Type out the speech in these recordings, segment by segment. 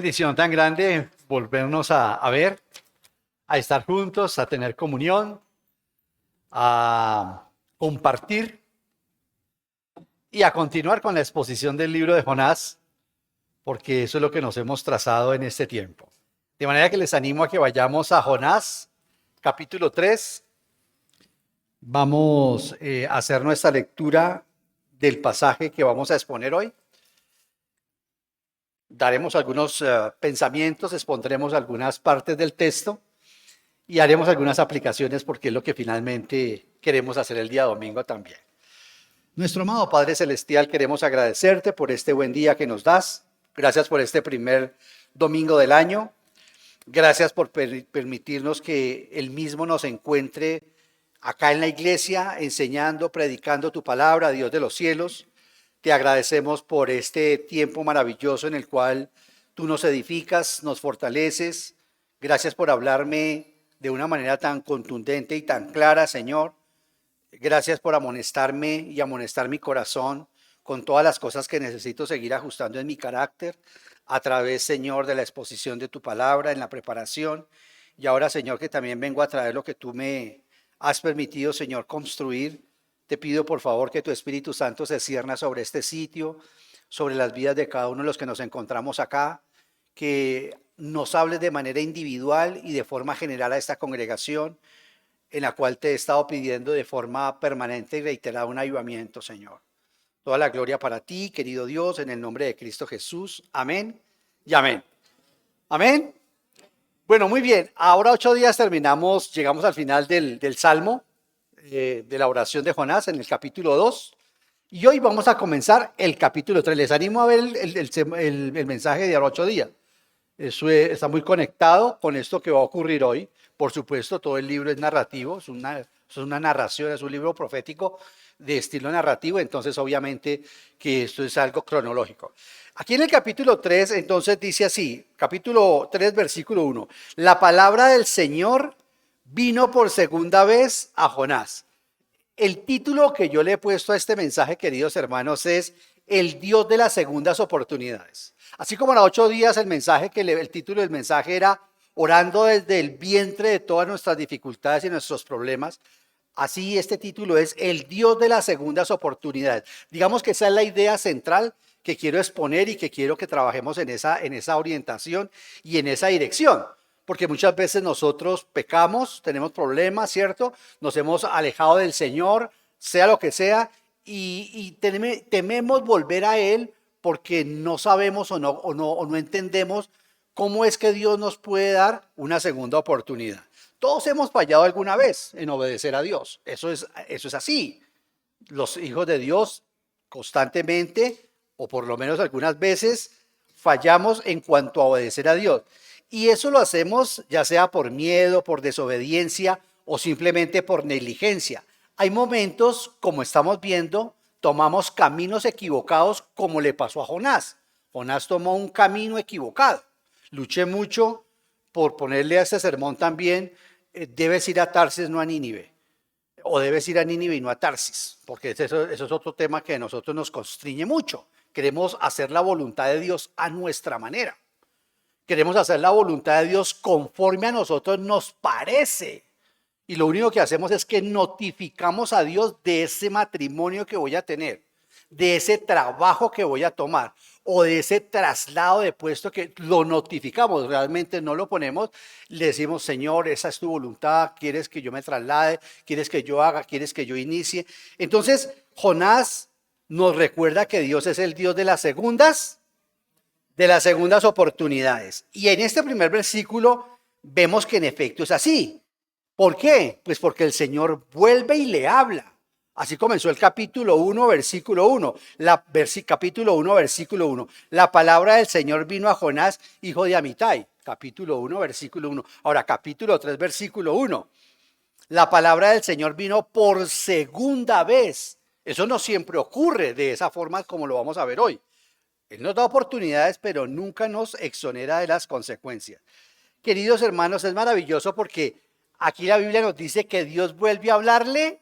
bendición tan grande volvernos a ver, a estar juntos, a tener comunión, a compartir y a continuar con la exposición del libro de Jonás, porque eso es lo que nos hemos trazado en este tiempo. De manera que les animo a que vayamos a Jonás, capítulo 3. Vamos a hacer nuestra lectura del pasaje que vamos a exponer hoy. Daremos algunos pensamientos, expondremos algunas partes del texto y haremos algunas aplicaciones porque es lo que finalmente queremos hacer el día domingo también. Nuestro amado Padre Celestial, queremos agradecerte por este buen día que nos das. Gracias por este primer domingo del año. Gracias por permitirnos que el mismo nos encuentre acá en la iglesia, enseñando, predicando tu palabra, Dios de los cielos. Te agradecemos por este tiempo maravilloso en el cual tú nos edificas, nos fortaleces. Gracias por hablarme de una manera tan contundente y tan clara, Señor. Gracias por amonestarme y amonestar mi corazón con todas las cosas que necesito seguir ajustando en mi carácter a través, Señor, de la exposición de tu palabra, en la preparación. Y ahora, Señor, que también vengo a traer lo que tú me has permitido, Señor, construir. Te pido, por favor, que tu Espíritu Santo se cierna sobre este sitio, sobre las vidas de cada uno de los que nos encontramos acá, que nos hables de manera individual y de forma general a esta congregación, en la cual te he estado pidiendo de forma permanente y reiterada un avivamiento, Señor. Toda la gloria para ti, querido Dios, en el nombre de Cristo Jesús. Amén y amén. Amén. Bueno, muy bien. Ahora 8 días terminamos, llegamos al final del Salmo, de la oración de Jonás en el capítulo 2. Y hoy vamos a comenzar el capítulo 3. Les animo a ver el mensaje de ahora 8 días. Eso está muy conectado con esto que va a ocurrir hoy. Por supuesto, todo el libro es narrativo, es una narración, es un libro profético de estilo narrativo, entonces obviamente que esto es algo cronológico. Aquí en el capítulo 3, entonces dice así, capítulo 3, versículo 1, la palabra del Señor vino por segunda vez a Jonás. El título que yo le he puesto a este mensaje, queridos hermanos, es el Dios de las segundas oportunidades. Así como a los 8 días el título del mensaje era orando desde el vientre de todas nuestras dificultades y nuestros problemas. Así este título es el Dios de las segundas oportunidades. Digamos que esa es la idea central que quiero exponer y que quiero que trabajemos en esa orientación y en esa dirección. Porque muchas veces nosotros pecamos, tenemos problemas, ¿cierto? Nos hemos alejado del Señor, sea lo que sea, y tememos volver a Él porque no sabemos o no entendemos cómo es que Dios nos puede dar una segunda oportunidad. Todos hemos fallado alguna vez en obedecer a Dios. Eso es así. Los hijos de Dios constantemente, o por lo menos algunas veces, fallamos en cuanto a obedecer a Dios. Y eso lo hacemos ya sea por miedo, por desobediencia o simplemente por negligencia. Hay momentos, como estamos viendo, tomamos caminos equivocados como le pasó a Jonás. Jonás tomó un camino equivocado. Luché mucho por ponerle a este sermón también, debes ir a Tarsis, no a Nínive. O debes ir a Nínive y no a Tarsis, porque eso es otro tema que a nosotros nos constriñe mucho. Queremos hacer la voluntad de Dios a nuestra manera. Queremos hacer la voluntad de Dios conforme a nosotros nos parece. Y lo único que hacemos es que notificamos a Dios de ese matrimonio que voy a tener, de ese trabajo que voy a tomar o de ese traslado de puesto que lo notificamos, realmente no lo ponemos, le decimos, Señor, esa es tu voluntad, quieres que yo me traslade, quieres que yo haga, quieres que yo inicie. Entonces, Jonás nos recuerda que Dios es el Dios de las segundas oportunidades. Y en este primer versículo vemos que en efecto es así. ¿Por qué? Pues porque el Señor vuelve y le habla. Así comenzó el capítulo 1, versículo 1. Capítulo 1, versículo 1. La palabra del Señor vino a Jonás, hijo de Amitai. Capítulo 1, versículo 1. Ahora, capítulo 3, versículo 1. La palabra del Señor vino por segunda vez. Eso no siempre ocurre de esa forma como lo vamos a ver hoy. Él nos da oportunidades, pero nunca nos exonera de las consecuencias. Queridos hermanos, es maravilloso porque aquí la Biblia nos dice que Dios vuelve a hablarle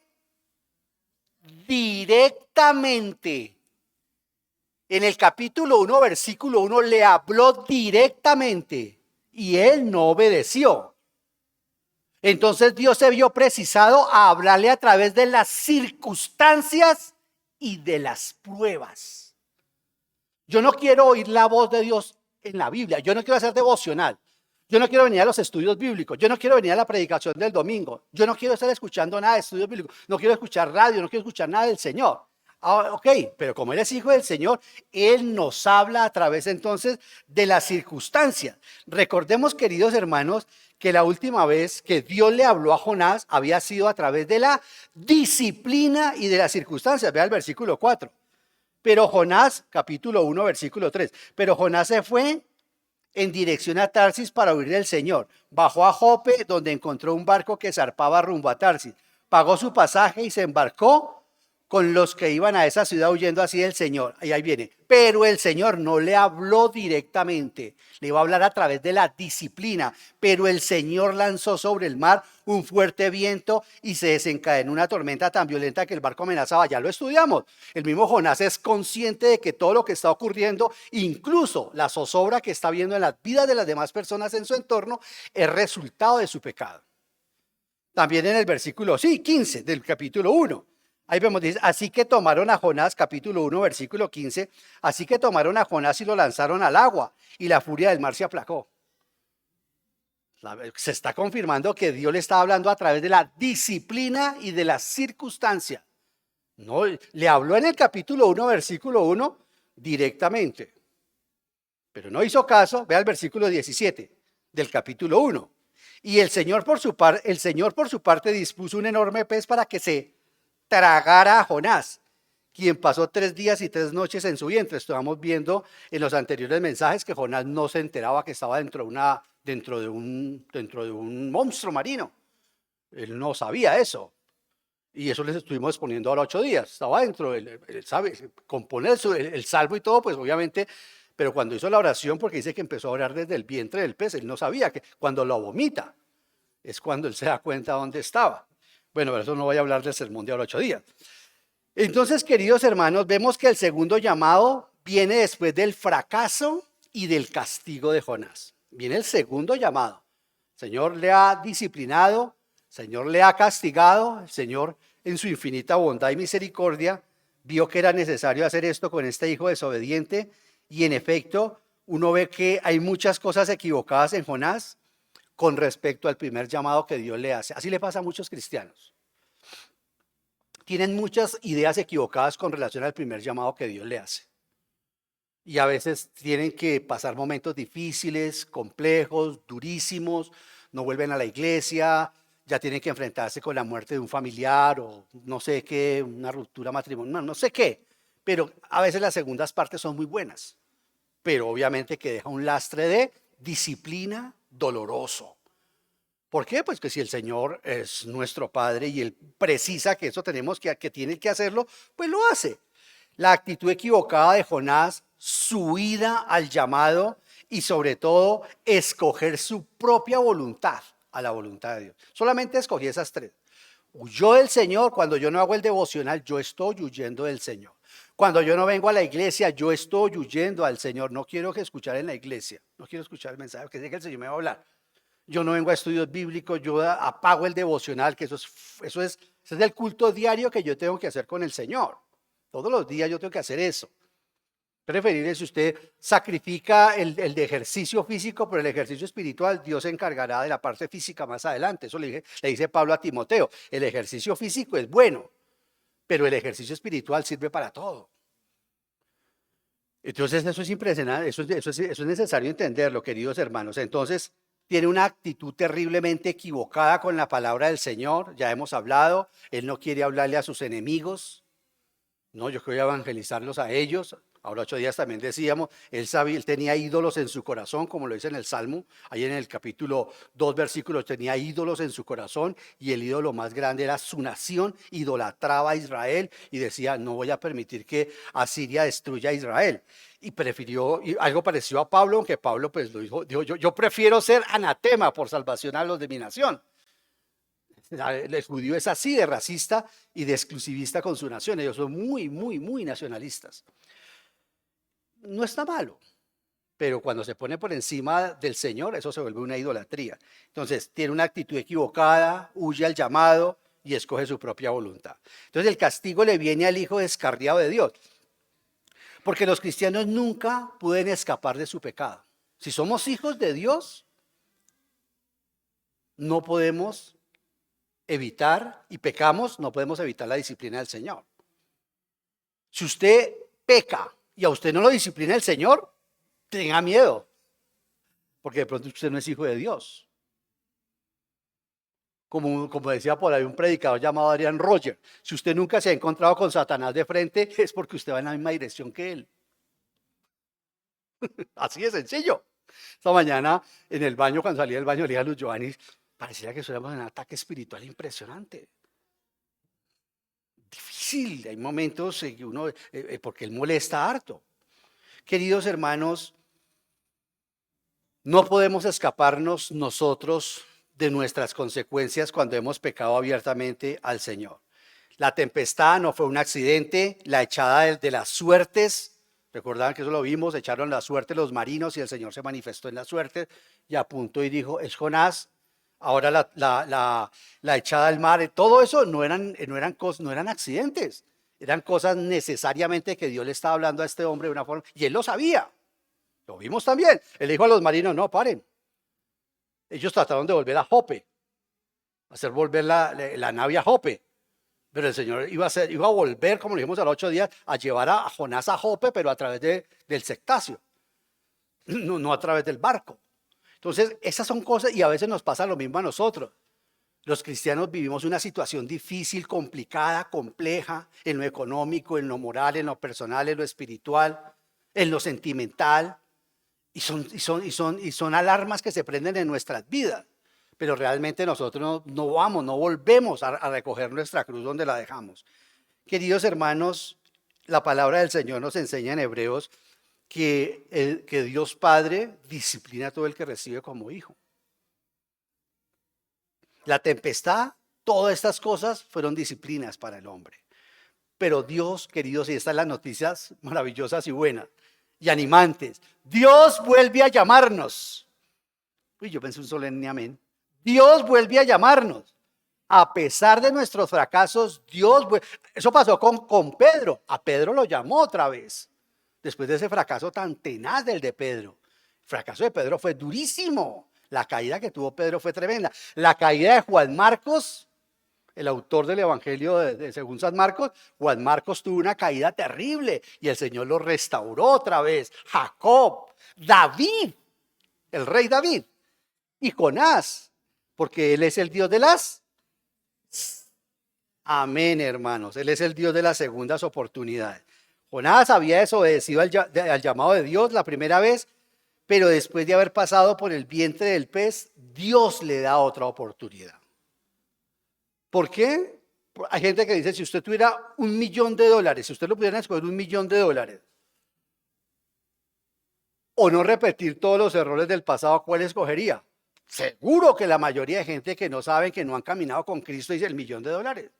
directamente. En el capítulo 1, versículo 1, le habló directamente y él no obedeció. Entonces Dios se vio precisado a hablarle a través de las circunstancias y de las pruebas. Yo no quiero oír la voz de Dios en la Biblia. Yo no quiero hacer devocional. Yo no quiero venir a los estudios bíblicos. Yo no quiero venir a la predicación del domingo. Yo no quiero estar escuchando nada de estudios bíblicos. No quiero escuchar radio. No quiero escuchar nada del Señor. Ok, pero como eres hijo del Señor, Él nos habla a través entonces de las circunstancias. Recordemos, queridos hermanos, que la última vez que Dios le habló a Jonás había sido a través de la disciplina y de las circunstancias. Vea el versículo 4. Pero Jonás, capítulo 1, versículo 3. Pero Jonás se fue en dirección a Tarsis para huir del Señor. Bajó a Jope, donde encontró un barco que zarpaba rumbo a Tarsis. Pagó su pasaje y se embarcó con los que iban a esa ciudad huyendo así del Señor. Y ahí viene. Pero el Señor no le habló directamente. Le iba a hablar a través de la disciplina. Pero el Señor lanzó sobre el mar un fuerte viento y se desencadenó una tormenta tan violenta que el barco amenazaba. Ya lo estudiamos. El mismo Jonás es consciente de que todo lo que está ocurriendo, incluso la zozobra que está viendo en las vidas de las demás personas en su entorno, es resultado de su pecado. También en el versículo 15 del capítulo 1. Ahí vemos, dice, así que tomaron a Jonás, capítulo 1, versículo 15, así que tomaron a Jonás y lo lanzaron al agua, y la furia del mar se aplacó. Se está confirmando que Dios le está hablando a través de la disciplina y de la circunstancia. No, le habló en el capítulo 1, versículo 1, directamente. Pero no hizo caso, vea el versículo 17 del capítulo 1. Y el Señor por su parte dispuso un enorme pez para que se tragara a Jonás, quien pasó 3 días y 3 noches en su vientre. Estábamos viendo en los anteriores mensajes que Jonás no se enteraba que estaba dentro de un monstruo marino. Él no sabía eso. Y eso les estuvimos exponiendo ahora 8 días. Estaba dentro, él sabe, componer el salvo y todo, pues obviamente, pero cuando hizo la oración, porque dice que empezó a orar desde el vientre del pez, él no sabía que cuando lo vomita es cuando él se da cuenta dónde estaba. Bueno, pero eso no voy a hablar del sermón de ahora 8 días. Entonces, queridos hermanos, vemos que el segundo llamado viene después del fracaso y del castigo de Jonás. Viene el segundo llamado. El Señor le ha disciplinado, el Señor le ha castigado, el Señor en su infinita bondad y misericordia vio que era necesario hacer esto con este hijo desobediente y en efecto uno ve que hay muchas cosas equivocadas en Jonás con respecto al primer llamado que Dios le hace. Así le pasa a muchos cristianos. Tienen muchas ideas equivocadas con relación al primer llamado que Dios le hace. Y a veces tienen que pasar momentos difíciles, complejos, durísimos, no vuelven a la iglesia, ya tienen que enfrentarse con la muerte de un familiar o no sé qué, una ruptura matrimonial, no sé qué. Pero a veces las segundas partes son muy buenas, pero obviamente que deja un lastre de disciplina doloroso. ¿Por qué? Pues que si el Señor es nuestro Padre y Él precisa que eso tenemos que tiene que hacerlo, pues lo hace. La actitud equivocada de Jonás, su huida al llamado y sobre todo escoger su propia voluntad a la voluntad de Dios. Solamente escogí esas 3. Huyó del Señor. Cuando yo no hago el devocional, yo estoy huyendo del Señor. Cuando yo no vengo a la iglesia, yo estoy huyendo al Señor. No quiero que escuchar en la iglesia, no quiero escuchar el mensaje que sé que el Señor me va a hablar. Yo no vengo a estudios bíblicos, yo apago el devocional, que eso es el culto diario que yo tengo que hacer con el Señor. Todos los días yo tengo que hacer eso. Preferible si usted sacrifica el de ejercicio físico por el ejercicio espiritual, Dios se encargará de la parte física más adelante. Eso le dice Pablo a Timoteo. El ejercicio físico es bueno, pero el ejercicio espiritual sirve para todo. Entonces eso es impresionante, eso es necesario entenderlo, queridos hermanos. Entonces tiene una actitud terriblemente equivocada con la palabra del Señor, ya hemos hablado, Él no quiere hablarle a sus enemigos, no, yo quiero evangelizarlos a ellos. Ahora 8 días también decíamos, él tenía ídolos en su corazón, como lo dice en el Salmo, ahí en el capítulo 2, versículos, tenía ídolos en su corazón y el ídolo más grande era su nación, idolatraba a Israel y decía, no voy a permitir que Asiria destruya a Israel. Y prefirió, algo parecido a Pablo, aunque Pablo pues lo dijo, yo prefiero ser anatema por salvación a los de mi nación. El judío es así de racista y de exclusivista con su nación. Ellos son muy, muy, muy nacionalistas. no está malo, pero cuando se pone por encima del Señor, eso se vuelve una idolatría. Entonces, tiene una actitud equivocada, huye al llamado y escoge su propia voluntad. Entonces, el castigo le viene al hijo descarriado de Dios, porque los cristianos nunca pueden escapar de su pecado. Si somos hijos de Dios, no podemos evitar, y pecamos, no podemos evitar la disciplina del Señor. Si usted peca y a usted no lo disciplina el Señor, tenga miedo, porque de pronto usted no es hijo de Dios. Como decía por ahí un predicador llamado Adrian Roger, si usted nunca se ha encontrado con Satanás de frente, es porque usted va en la misma dirección que él. Así de sencillo. Esta mañana en el baño, cuando salí del baño, le dije a Luz Giovanni, parecía que estuviéramos en un ataque espiritual impresionante. Difícil, hay momentos en que uno, porque él molesta harto. Queridos hermanos, no podemos escaparnos nosotros de nuestras consecuencias cuando hemos pecado abiertamente al Señor. La tempestad no fue un accidente, la echada de las suertes, recordaban que eso lo vimos, echaron la suerte los marinos y el Señor se manifestó en la suerte y apuntó y dijo, es Jonás. Ahora la echada al mar, todo eso no eran accidentes, eran cosas necesariamente que Dios le estaba hablando a este hombre de una forma, y él lo sabía, lo vimos también. Él dijo a los marinos, no, paren. Ellos trataron de volver a Jope, hacer volver la nave a Jope, pero el Señor iba a volver, como lo dijimos a los 8 días, a llevar a Jonás a Jope, pero a través del cetáceo, no a través del barco. Entonces, esas son cosas, y a veces nos pasa lo mismo a nosotros. Los cristianos vivimos una situación difícil, complicada, compleja, en lo económico, en lo moral, en lo personal, en lo espiritual, en lo sentimental, y son alarmas que se prenden en nuestras vidas, pero realmente nosotros no volvemos a recoger nuestra cruz donde la dejamos. Queridos hermanos, la palabra del Señor nos enseña en Hebreos que Dios Padre disciplina a todo el que recibe como hijo. La tempestad, todas estas cosas fueron disciplinas para el hombre. Pero Dios, queridos, y estas son las noticias maravillosas y buenas y animantes, Dios vuelve a llamarnos. Uy, yo pensé un solemne amén. Dios vuelve a llamarnos. A pesar de nuestros fracasos, eso pasó con Pedro. A Pedro lo llamó otra vez. Después de ese fracaso tan tenaz del de Pedro. El fracaso de Pedro fue durísimo. La caída que tuvo Pedro fue tremenda. La caída de Juan Marcos, el autor del Evangelio según San Marcos, Juan Marcos tuvo una caída terrible y el Señor lo restauró otra vez. Jacob, David, el rey David, y Jonás, porque Él es el Dios de las... Amén, hermanos. Él es el Dios de las segundas oportunidades. Jonás había desobedecido al llamado de Dios la primera vez, pero después de haber pasado por el vientre del pez, Dios le da otra oportunidad. ¿Por qué? Hay gente que dice, si usted tuviera $1.000.000, si usted lo pudiera escoger $1.000.000, o no repetir todos los errores del pasado, ¿cuál escogería? Seguro que la mayoría de gente que no saben, que no han caminado con Cristo, dice $1.000.000,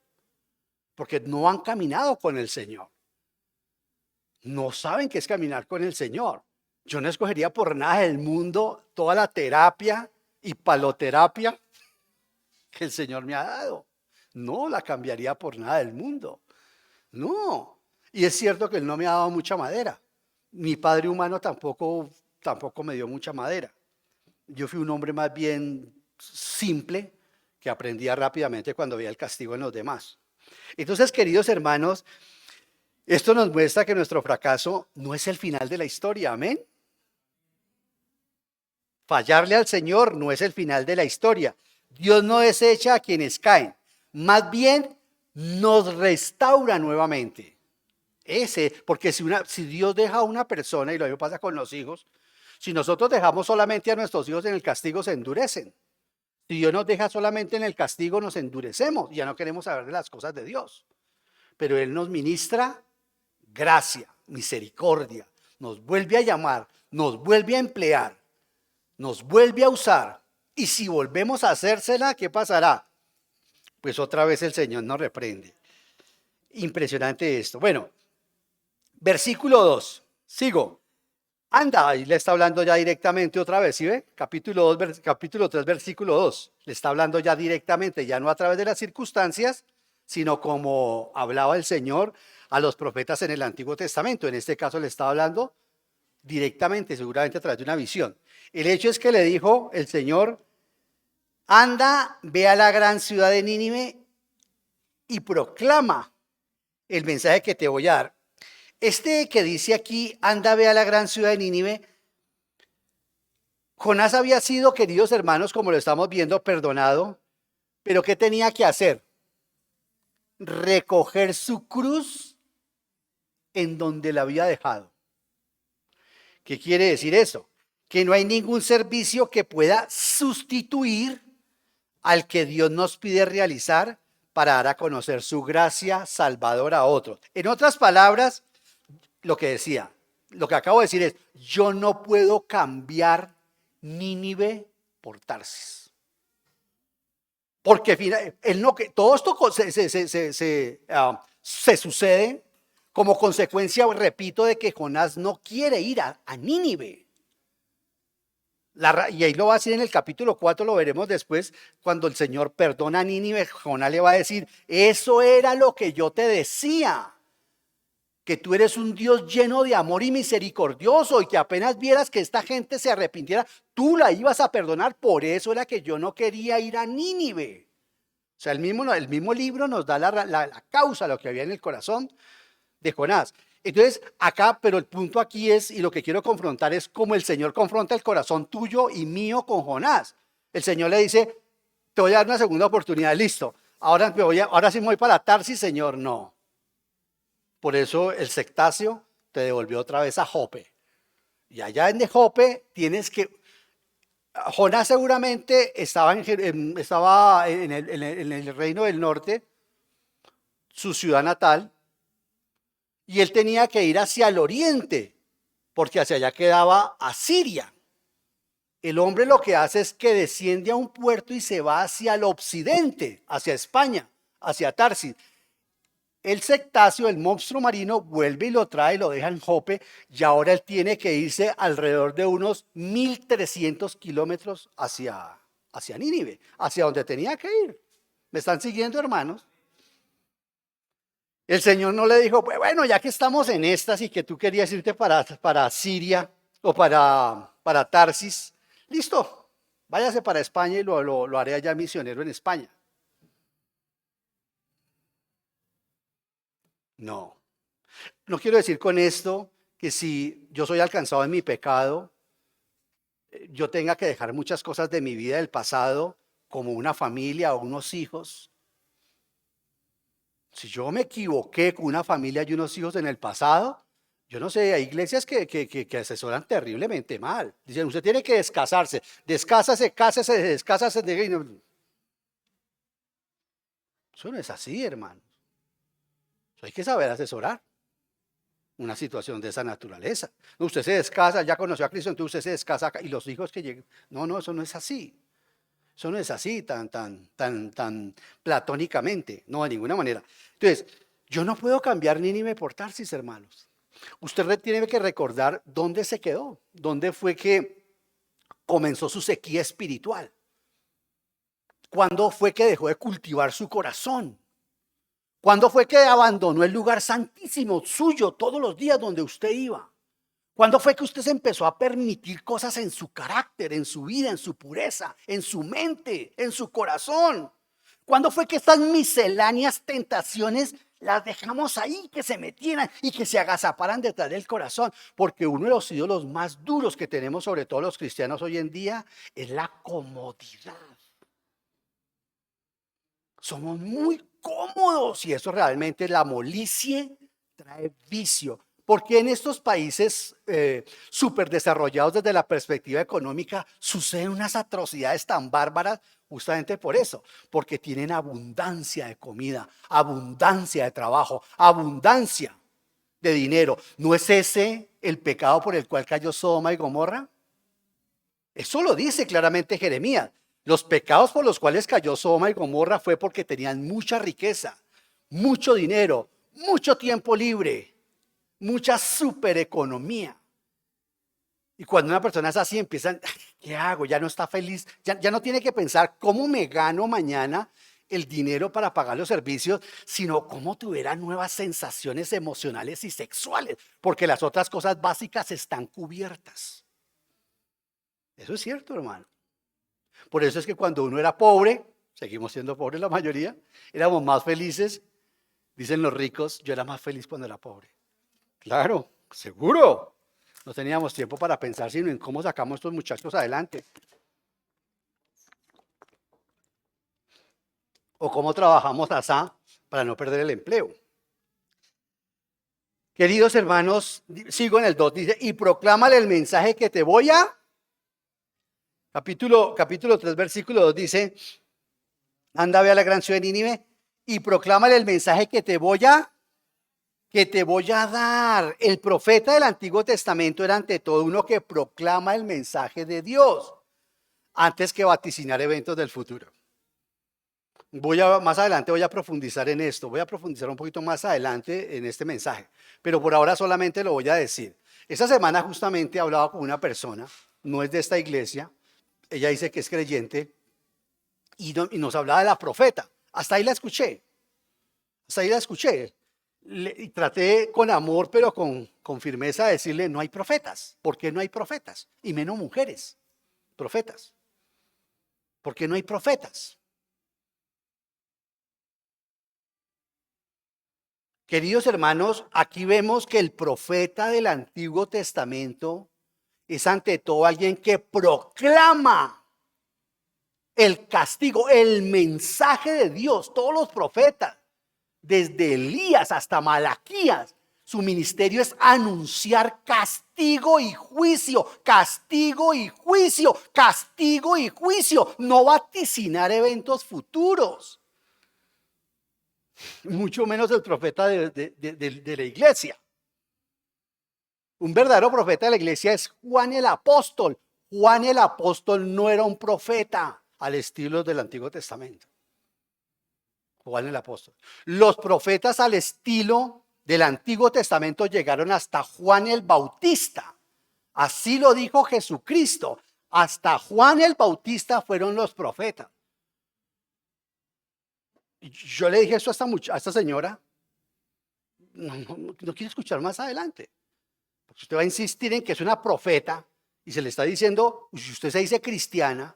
porque no han caminado con el Señor. No saben qué es caminar con el Señor. Yo no escogería por nada del mundo toda la terapia y paloterapia que el Señor me ha dado. No la cambiaría por nada del mundo. No. Y es cierto que Él no me ha dado mucha madera. Mi padre humano tampoco me dio mucha madera. Yo fui un hombre más bien simple, que aprendía rápidamente cuando veía el castigo en los demás. Entonces, queridos hermanos, esto nos muestra que nuestro fracaso no es el final de la historia. Amén. Fallarle al Señor no es el final de la historia. Dios no desecha a quienes caen. Más bien nos restaura nuevamente. Porque si Dios deja a una persona, y lo mismo pasa con los hijos, si nosotros dejamos solamente a nuestros hijos en el castigo, se endurecen. Si Dios nos deja solamente en el castigo, nos endurecemos. Ya no queremos saber de las cosas de Dios. Pero Él nos ministra gracia, misericordia, nos vuelve a llamar, nos vuelve a emplear, nos vuelve a usar. Y si volvemos a hacérsela, ¿qué pasará? Pues otra vez el Señor nos reprende. Impresionante esto. Bueno, versículo 2. Sigo. Anda, ahí le está hablando ya directamente otra vez, ¿sí ve? Capítulo 3, versículo 2. Le está hablando ya directamente, ya no a través de las circunstancias, sino como hablaba el Señor a los profetas en el Antiguo Testamento. En este caso le está hablando directamente, seguramente a través de una visión. El hecho es que le dijo el Señor, anda, ve a la gran ciudad de Nínive y proclama el mensaje que te voy a dar. Este que dice aquí, anda, ve a la gran ciudad de Nínive, Jonás había sido, queridos hermanos, como lo estamos viendo, perdonado, pero ¿qué tenía que hacer? Recoger su cruz en donde la había dejado. ¿Qué quiere decir eso? Que no hay ningún servicio que pueda sustituir al que Dios nos pide realizar para dar a conocer su gracia salvadora a otros. En otras palabras, lo que decía, lo que acabo de decir es, yo no puedo cambiar Nínive por Tarsis. Porque todo esto se sucede como consecuencia, repito, de que Jonás no quiere ir a Nínive. Y ahí lo va a decir en el capítulo 4, lo veremos después, cuando el Señor perdona a Nínive, Jonás le va a decir, eso era lo que yo te decía, que tú eres un Dios lleno de amor y misericordioso y que apenas vieras que esta gente se arrepintiera, tú la ibas a perdonar, por eso era que yo no quería ir a Nínive. O sea, el mismo libro nos da la causa, lo que había en el corazón de Jonás. Entonces, acá, pero el punto aquí es, y lo que quiero confrontar es cómo el Señor confronta el corazón tuyo y mío con Jonás. El Señor le dice, te voy a dar una segunda oportunidad, listo. Ahora sí me voy para Tarsis, Señor, no. Por eso el cetáceo te devolvió otra vez a Jope. Y allá en Jope tienes que... Jonás seguramente estaba en el reino del norte, su ciudad natal, y él tenía que ir hacia el oriente, porque hacia allá quedaba Asiria. El hombre lo que hace es que desciende a un puerto y se va hacia el occidente, hacia España, hacia Tarsis. El cetáceo, el monstruo marino, vuelve y lo trae, lo deja en Jope, y ahora él tiene que irse alrededor de unos 1300 kilómetros hacia Nínive, hacia donde tenía que ir. ¿Me están siguiendo, hermanos? El Señor no le dijo, pues bueno, ya que estamos en estas y que tú querías irte para Siria o para Tarsis, listo, váyase para España y lo haré allá misionero en España. No. No quiero decir con esto que si yo soy alcanzado en mi pecado, yo tenga que dejar muchas cosas de mi vida del pasado, como una familia o unos hijos. Si yo me equivoqué con una familia y unos hijos en el pasado, yo no sé, hay iglesias que asesoran terriblemente mal. Dicen, usted tiene que descasarse, cásese, descásase. Eso no es así, hermano. Hay que saber asesorar una situación de esa naturaleza. Usted se descasa, ya conoció a Cristo, entonces usted se descasa y los hijos que lleguen. No, eso no es así. Eso no es así tan platónicamente, no, de ninguna manera. Entonces, yo no puedo cambiar Nínive por Tarsis, hermanos. Usted tiene que recordar dónde se quedó, dónde fue que comenzó su sequía espiritual, cuándo fue que dejó de cultivar su corazón, cuándo fue que abandonó el lugar santísimo suyo todos los días donde usted iba. ¿Cuándo fue que usted se empezó a permitir cosas en su carácter, en su vida, en su pureza, en su mente, en su corazón? ¿Cuándo fue que estas misceláneas tentaciones las dejamos ahí, que se metieran y que se agazaparan detrás del corazón? Porque uno de los ídolos más duros que tenemos, sobre todo los cristianos hoy en día, es la comodidad. Somos muy cómodos y eso realmente, la molicie trae vicio. Porque en estos países súper desarrollados desde la perspectiva económica suceden unas atrocidades tan bárbaras? Justamente por eso, porque tienen abundancia de comida, abundancia de trabajo, abundancia de dinero. ¿No es ese el pecado por el cual cayó Sodoma y Gomorra? Eso lo dice claramente Jeremías. Los pecados por los cuales cayó Sodoma y Gomorra fue porque tenían mucha riqueza, mucho dinero, mucho tiempo libre, mucha supereconomía. Y cuando una persona es así, empiezan, ¿qué hago? Ya no está feliz, ya no tiene que pensar cómo me gano mañana el dinero para pagar los servicios, sino cómo tuviera nuevas sensaciones emocionales y sexuales, porque las otras cosas básicas están cubiertas. Eso es cierto, hermano. Por eso es que cuando uno era pobre, seguimos siendo pobres la mayoría, éramos más felices. Dicen los ricos, yo era más feliz cuando era pobre. Claro, seguro. No teníamos tiempo para pensar sino en cómo sacamos a estos muchachos adelante. O cómo trabajamos asá para no perder el empleo. Queridos hermanos, sigo en el 2, dice, y proclámale el mensaje que te voy a. Capítulo 3, versículo 2 dice, anda, ve a la gran ciudad de Nínive y proclámale el mensaje que te voy a dar. El profeta del Antiguo Testamento era ante todo uno que proclama el mensaje de Dios antes que vaticinar eventos del futuro. Más adelante voy a profundizar en esto, voy a profundizar un poquito más adelante en este mensaje, pero por ahora solamente lo voy a decir. Esta semana justamente he hablado con una persona, no es de esta iglesia, ella dice que es creyente y nos hablaba de la profeta. Hasta ahí la escuché, y traté con amor, pero con firmeza de decirle, no hay profetas. ¿Por qué no hay profetas? Y menos mujeres, profetas. ¿Por qué no hay profetas? Queridos hermanos, aquí vemos que el profeta del Antiguo Testamento es ante todo alguien que proclama el castigo, el mensaje de Dios. Todos los profetas, desde Elías hasta Malaquías, su ministerio es anunciar castigo y juicio, castigo y juicio, castigo y juicio, no vaticinar eventos futuros. Mucho menos el profeta de la iglesia. Un verdadero profeta de la iglesia es Juan el apóstol. Juan el apóstol no era un profeta al estilo del Antiguo Testamento. Juan el apóstol. Los profetas al estilo del Antiguo Testamento llegaron hasta Juan el Bautista. Así lo dijo Jesucristo. Hasta Juan el Bautista fueron los profetas. Yo le dije esto a esta señora. No quiero escuchar más adelante. Porque usted va a insistir en que es una profeta y se le está diciendo, si usted se dice cristiana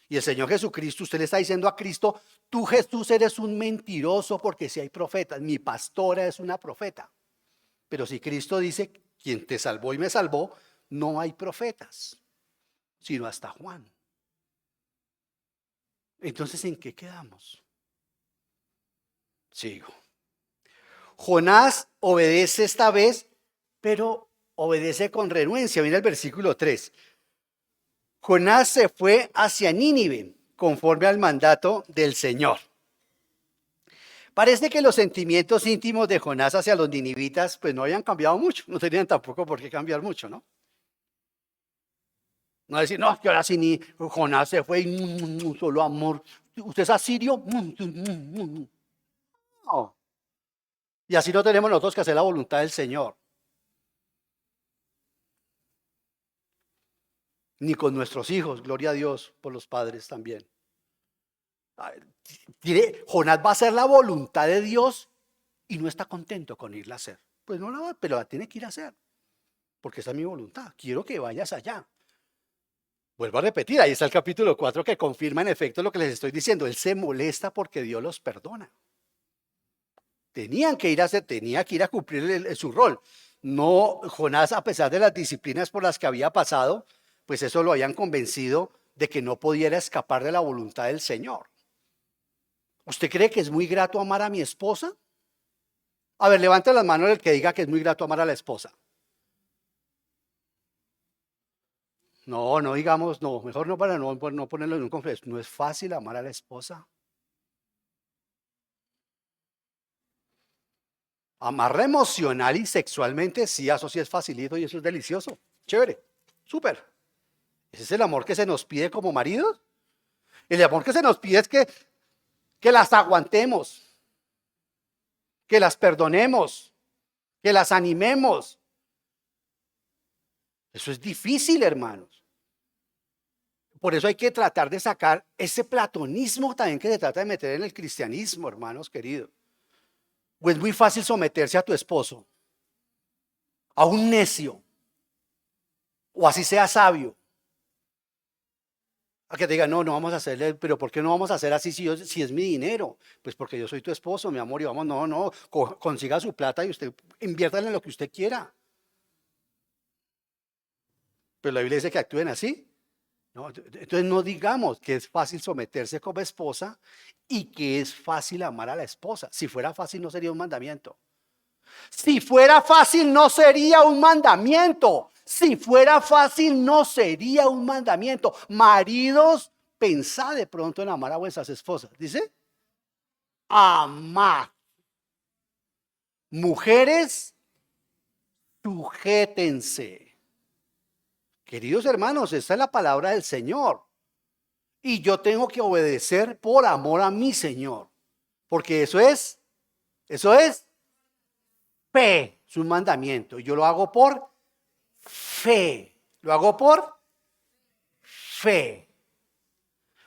y el Señor Jesucristo, usted le está diciendo a Cristo, tú Jesús eres un mentiroso porque si hay profetas, mi pastora es una profeta. Pero si Cristo dice, quien te salvó y me salvó, no hay profetas, sino hasta Juan. Entonces, ¿en qué quedamos? Sigo. Jonás obedece esta vez, pero obedece con renuencia. Mira el versículo 3. Jonás se fue hacia Nínive conforme al mandato del Señor. Parece que los sentimientos íntimos de Jonás hacia los ninivitas pues no habían cambiado mucho, no tenían tampoco por qué cambiar mucho, ¿no? No decir, no, que ahora sí ni Jonás se fue y solo amor. ¿Usted es asirio? No. Y así no tenemos nosotros que hacer la voluntad del Señor. Ni con nuestros hijos, gloria a Dios por los padres también. Jonás va a hacer la voluntad de Dios y no está contento con irla a hacer. Pues no la va, pero la tiene que ir a hacer. Porque esa es mi voluntad. Quiero que vayas allá. Vuelvo a repetir, ahí está el capítulo 4 que confirma en efecto lo que les estoy diciendo. Él se molesta porque Dios los perdona. Tenía que ir a cumplir su rol. No, Jonás, a pesar de las disciplinas por las que había pasado, pues eso lo habían convencido de que no pudiera escapar de la voluntad del Señor. ¿Usted cree que es muy grato amar a mi esposa? A ver, levante las manos el que diga que es muy grato amar a la esposa. No, no digamos, no, mejor no para no ponerlo en un conflicto. No es fácil amar a la esposa. Amarla emocional y sexualmente, sí, eso sí es facilito y eso es delicioso. Chévere, súper. Ese es el amor que se nos pide como maridos. El amor que se nos pide es que las aguantemos, que las perdonemos, que las animemos. Eso es difícil, hermanos. Por eso hay que tratar de sacar ese platonismo también que se trata de meter en el cristianismo, hermanos queridos. O es muy fácil someterse a tu esposo, a un necio, o así sea sabio, a que te diga, no, no vamos a hacerle, pero ¿por qué no vamos a hacer así si es mi dinero? Pues porque yo soy tu esposo, mi amor, y vamos, no, consiga su plata y usted inviértala en lo que usted quiera. Pero la Biblia dice que actúen así. No, entonces no digamos que es fácil someterse como esposa y que es fácil amar a la esposa. Si fuera fácil no sería un mandamiento. Si fuera fácil no sería un mandamiento. Si fuera fácil no sería un mandamiento. Maridos, pensad de pronto en amar a vuestras esposas. Dice, amad. Mujeres, sujétense. Queridos hermanos, esta es la palabra del Señor. Y yo tengo que obedecer por amor a mi Señor. Porque eso es fe, es un mandamiento. Y yo lo hago por fe. Lo hago por fe.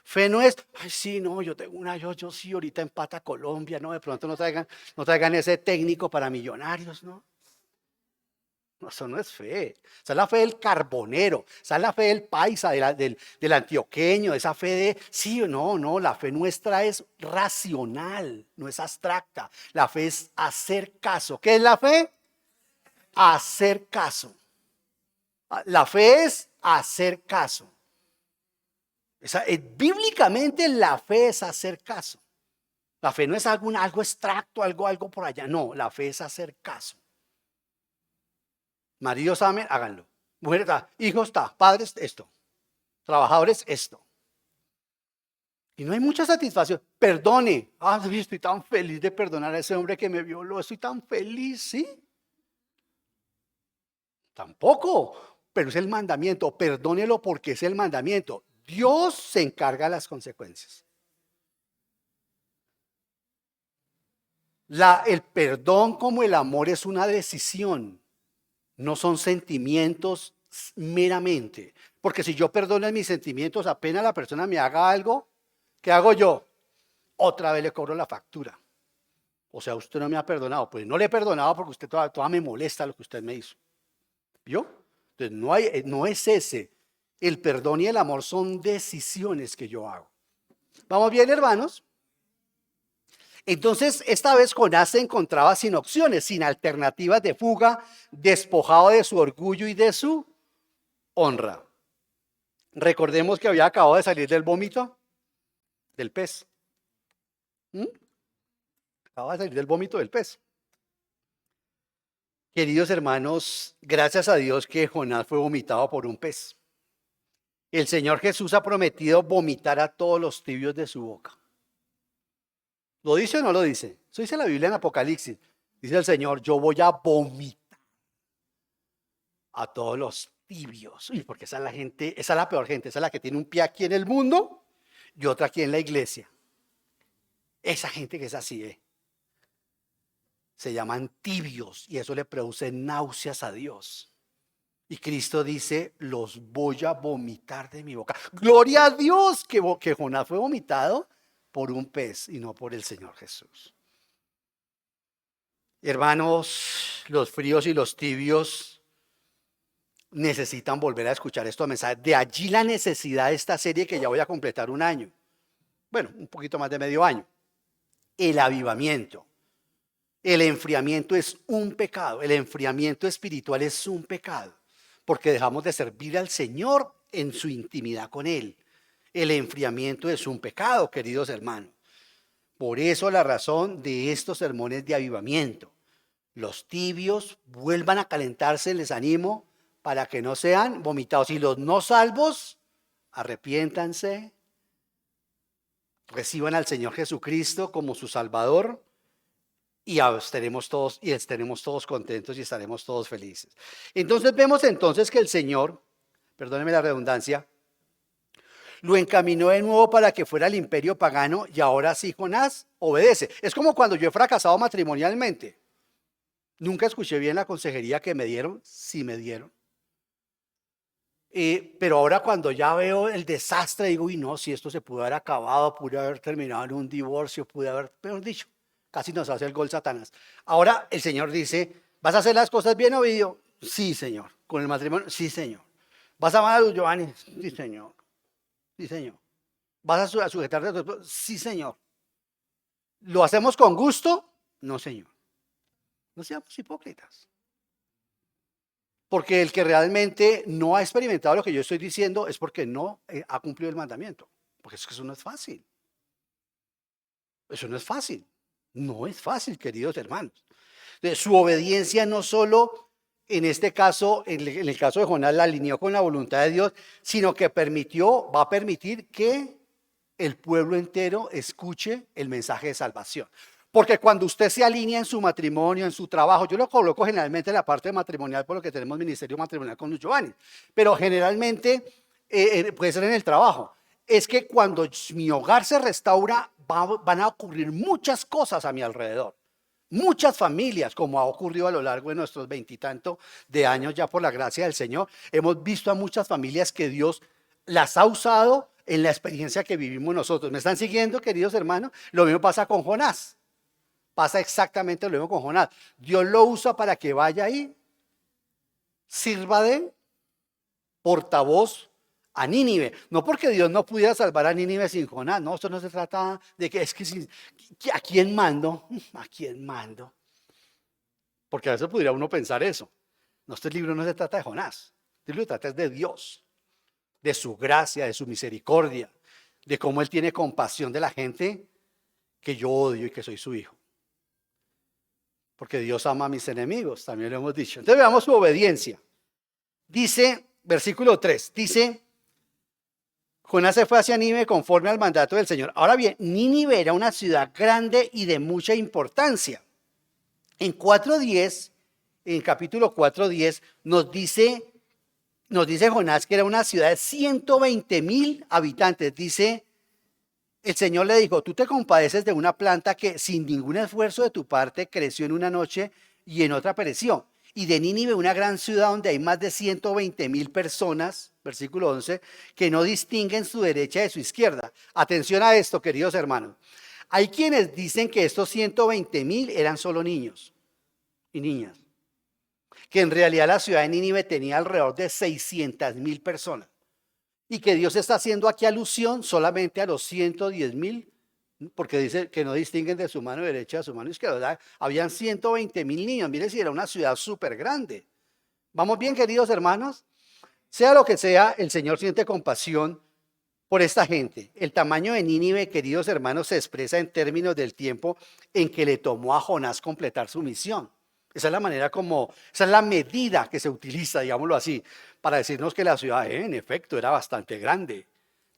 Fe no es, ay, sí, no, yo tengo yo sí, ahorita empata Colombia, no, de pronto no traigan ese técnico para millonarios, ¿no? No, eso no es fe. Esa es la fe del carbonero, esa es la fe del paisa, del antioqueño, esa fe de, sí o no, la fe nuestra es racional, no es abstracta. La fe es hacer caso. ¿Qué es la fe? Hacer caso. La fe es hacer caso. Bíblicamente la fe es hacer caso. La fe no es algo abstracto, algo por allá. No, la fe es hacer caso. Maridos amen, háganlo. Mujeres, hijos, padres, esto. Trabajadores, esto. Y no hay mucha satisfacción. Perdone. Estoy tan feliz de perdonar a ese hombre que me violó. Estoy tan feliz, ¿sí? Tampoco. Pero es el mandamiento. Perdónelo porque es el mandamiento. Dios se encarga de las consecuencias. El perdón como el amor es una decisión. No son sentimientos meramente. Porque si yo perdono mis sentimientos, apenas la persona me haga algo, ¿qué hago yo? Otra vez le cobro la factura. O sea, usted no me ha perdonado. Pues no le he perdonado porque usted todavía me molesta lo que usted me hizo. ¿Vio? Entonces no es ese. El perdón y el amor son decisiones que yo hago. ¿Vamos bien, hermanos? Entonces, esta vez Jonás se encontraba sin opciones, sin alternativas de fuga, despojado de su orgullo y de su honra. Recordemos que había acabado de salir del vómito del pez. Acaba de salir del vómito del pez. Queridos hermanos, gracias a Dios que Jonás fue vomitado por un pez. El Señor Jesús ha prometido vomitar a todos los tibios de su boca. ¿Lo dice o no lo dice? Eso dice la Biblia en Apocalipsis. Dice el Señor, yo voy a vomitar a todos los tibios. Uy, porque esa es la peor gente, esa es la que tiene un pie aquí en el mundo y otra aquí en la iglesia. Esa gente que es así, se llaman tibios y eso le produce náuseas a Dios. Y Cristo dice, los voy a vomitar de mi boca. Gloria a Dios que Jonás fue vomitado por un pez y no por el Señor Jesús. Hermanos, los fríos y los tibios necesitan volver a escuchar estos mensajes. De allí la necesidad de esta serie que ya voy a completar un año. Bueno, un poquito más de medio año. El avivamiento. El enfriamiento es un pecado. El enfriamiento espiritual es un pecado. Porque dejamos de servir al Señor en su intimidad con Él. El enfriamiento es un pecado, queridos hermanos. Por eso la razón de estos sermones de avivamiento. Los tibios vuelvan a calentarse, les animo, para que no sean vomitados. Y los no salvos, arrepiéntanse, reciban al Señor Jesucristo como su Salvador y estaremos todos contentos y estaremos todos felices. Entonces vemos que el Señor, perdónenme la redundancia, lo encaminó de nuevo para que fuera el imperio pagano y ahora sí Jonás obedece. Es como cuando yo he fracasado matrimonialmente. Nunca escuché bien la consejería que me dieron, sí me dieron. Pero ahora cuando ya veo el desastre, digo, uy, no, si esto se pudo haber acabado, pudo haber terminado en un divorcio, pudo haber, peor dicho, casi nos hace el gol Satanás. Ahora el Señor dice, ¿vas a hacer las cosas bien, Ovidio? Sí, Señor. ¿Con el matrimonio? Sí, Señor. ¿Vas a amar a Giovanni? Sí, Señor. Sí, Señor. ¿Vas a sujetarte a tu esposo? Sí, Señor. ¿Lo hacemos con gusto? No, Señor. No seamos hipócritas. Porque el que realmente no ha experimentado lo que yo estoy diciendo es porque no ha cumplido el mandamiento. Porque es que eso no es fácil. Eso no es fácil. No es fácil, queridos hermanos. Entonces, su obediencia no solo, en este caso, en el caso de Jonás, la alineó con la voluntad de Dios, sino que va a permitir que el pueblo entero escuche el mensaje de salvación. Porque cuando usted se alinea en su matrimonio, en su trabajo, yo lo coloco generalmente en la parte matrimonial, por lo que tenemos ministerio matrimonial con los Giovanni, pero generalmente puede ser en el trabajo. Es que cuando mi hogar se restaura, van a ocurrir muchas cosas a mi alrededor. Muchas familias, como ha ocurrido a lo largo de nuestros veintitantos de años ya por la gracia del Señor, hemos visto a muchas familias que Dios las ha usado en la experiencia que vivimos nosotros. ¿Me están siguiendo, queridos hermanos? Lo mismo pasa con Jonás. Pasa exactamente lo mismo con Jonás. Dios lo usa para que vaya ahí, sirva de portavoz a Nínive. No porque Dios no pudiera salvar a Nínive sin Jonás. No, esto no se trata de que es que ¿a quién mando? ¿A quién mando? Porque a veces podría uno pensar eso. No, este libro no se trata de Jonás. Este libro se trata de Dios, de su gracia, de su misericordia, de cómo Él tiene compasión de la gente que yo odio y que soy su hijo. Porque Dios ama a mis enemigos, también lo hemos dicho. Entonces veamos su obediencia. Dice, versículo 3, dice, Jonás se fue hacia Nínive conforme al mandato del Señor. Ahora bien, Nínive era una ciudad grande y de mucha importancia. En 4:10, en capítulo 4:10, nos dice Jonás que era una ciudad de 120,000 habitantes. Dice, el Señor le dijo, tú te compadeces de una planta que sin ningún esfuerzo de tu parte creció en una noche y en otra pereció. Y de Nínive, una gran ciudad donde hay más de 120,000 personas, versículo 11, que no distinguen su derecha de su izquierda. Atención a esto, queridos hermanos. Hay quienes dicen que estos 120,000 eran solo niños y niñas, que en realidad la ciudad de Nínive tenía alrededor de 600,000 personas y que Dios está haciendo aquí alusión solamente a los 110,000, porque dice que no distinguen de su mano derecha a su mano izquierda, ¿verdad? Habían 120,000 niños, mire si era una ciudad súper grande. ¿Vamos bien, queridos hermanos? Sea lo que sea, el Señor siente compasión por esta gente. El tamaño de Nínive, queridos hermanos, se expresa en términos del tiempo en que le tomó a Jonás completar su misión. Esa es la manera esa es la medida que se utiliza, digámoslo así, para decirnos que la ciudad, en efecto, era bastante grande.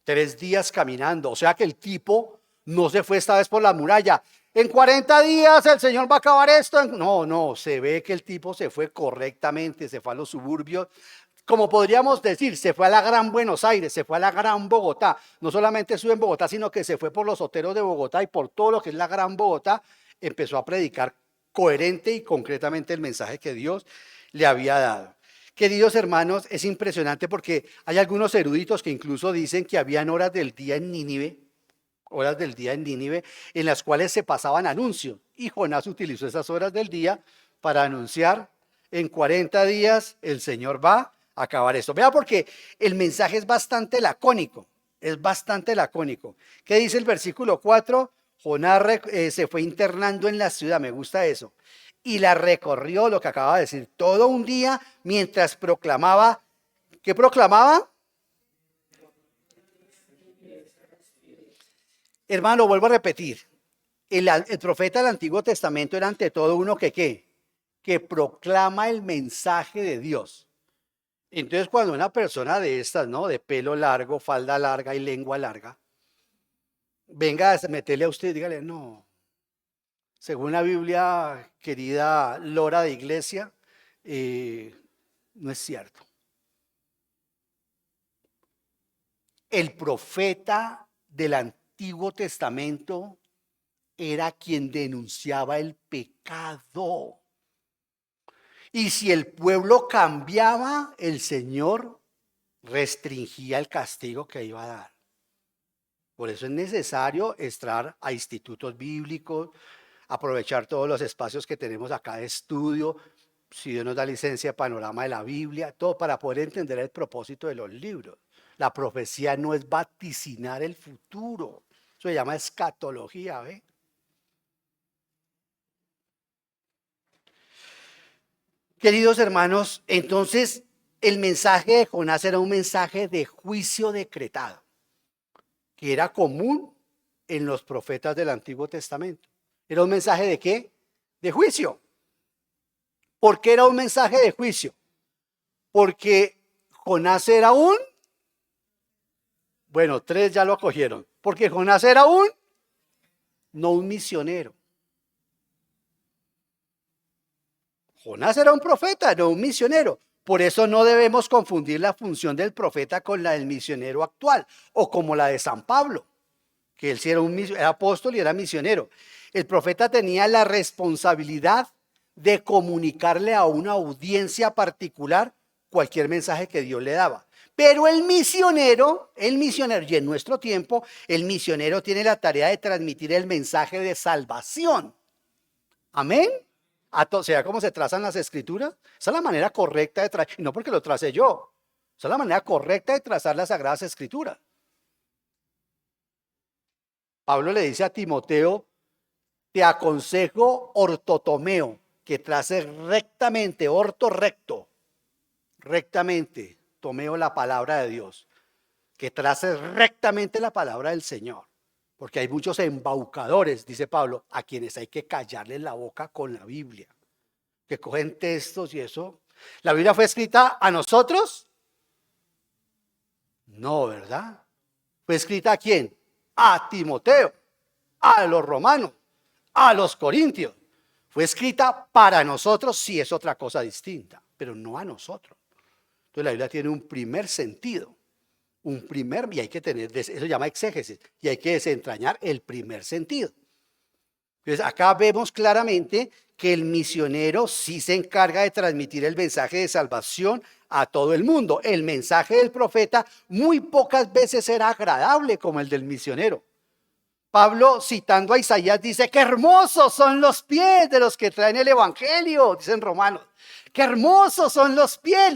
3 días caminando, o sea que el tipo no se fue esta vez por la muralla. En 40 días el Señor va a acabar esto. No, se ve que el tipo se fue correctamente, se fue a los suburbios. Como podríamos decir, se fue a la Gran Buenos Aires, se fue a la Gran Bogotá. No solamente estuvo en Bogotá, sino que se fue por los hoteles de Bogotá y por todo lo que es la Gran Bogotá. Empezó a predicar coherente y concretamente el mensaje que Dios le había dado. Queridos hermanos, es impresionante porque hay algunos eruditos que incluso dicen que habían horas del día en Nínive, en las cuales se pasaban anuncios. Y Jonás utilizó esas horas del día para anunciar, en 40 días el Señor va a acabar esto. Vea, porque el mensaje es bastante lacónico, ¿Qué dice el versículo 4? Jonás se fue internando en la ciudad, me gusta eso, y la recorrió, lo que acaba de decir, todo un día mientras proclamaba. ¿Qué proclamaba? Hermano, vuelvo a repetir, el profeta del Antiguo Testamento era ante todo uno que ¿qué? Que proclama el mensaje de Dios. Entonces, cuando una persona de estas, ¿no? De pelo largo, falda larga y lengua larga, venga a meterle a usted, dígale, no. Según la Biblia, querida Lora de iglesia, no es cierto. El profeta del Antiguo Testamento era quien denunciaba el pecado. Y si el pueblo cambiaba, el Señor restringía el castigo que iba a dar. Por eso es necesario entrar a institutos bíblicos, aprovechar todos los espacios que tenemos acá de estudio, si Dios nos da licencia, panorama de la Biblia, todo para poder entender el propósito de los libros. La profecía no es vaticinar el futuro, eso se llama escatología, ¿ve? Queridos hermanos, entonces el mensaje de Jonás era un mensaje de juicio decretado, que era común en los profetas del Antiguo Testamento. ¿Era un mensaje de qué? De juicio. ¿Por qué era un mensaje de juicio? Porque Jonás era bueno, 3 ya lo cogieron. Porque Jonás era no un misionero. Jonás era un profeta, no un misionero. Por eso no debemos confundir la función del profeta con la del misionero actual o como la de San Pablo, que él sí era apóstol y era misionero. El profeta tenía la responsabilidad de comunicarle a una audiencia particular cualquier mensaje que Dios le daba. Pero el misionero, y en nuestro tiempo, el misionero tiene la tarea de transmitir el mensaje de salvación. Amén. ¿Sea cómo se trazan las escrituras? Esa es la manera correcta de trazar, y no porque lo trace yo. Esa es la manera correcta de trazar las sagradas escrituras. Pablo le dice a Timoteo, te aconsejo ortotomeo, que trace rectamente, rectamente, tomeo la palabra de Dios, que trace rectamente la palabra del Señor. Porque hay muchos embaucadores, dice Pablo, a quienes hay que callarles la boca con la Biblia, que cogen textos y eso. ¿La Biblia fue escrita a nosotros? No, ¿verdad? ¿Fue escrita a quién? A Timoteo, a los romanos, a los corintios. Fue escrita para nosotros, sí es otra cosa distinta, pero no a nosotros. Entonces la Biblia tiene un primer sentido. Y hay que tener, eso se llama exégesis, y hay que desentrañar el primer sentido. Entonces acá vemos claramente que el misionero sí se encarga de transmitir el mensaje de salvación a todo el mundo. El mensaje del profeta muy pocas veces era agradable como el del misionero. Pablo, citando a Isaías, dice, qué hermosos son los pies de los que traen el evangelio, dicen Romanos. Qué hermosos son los pies,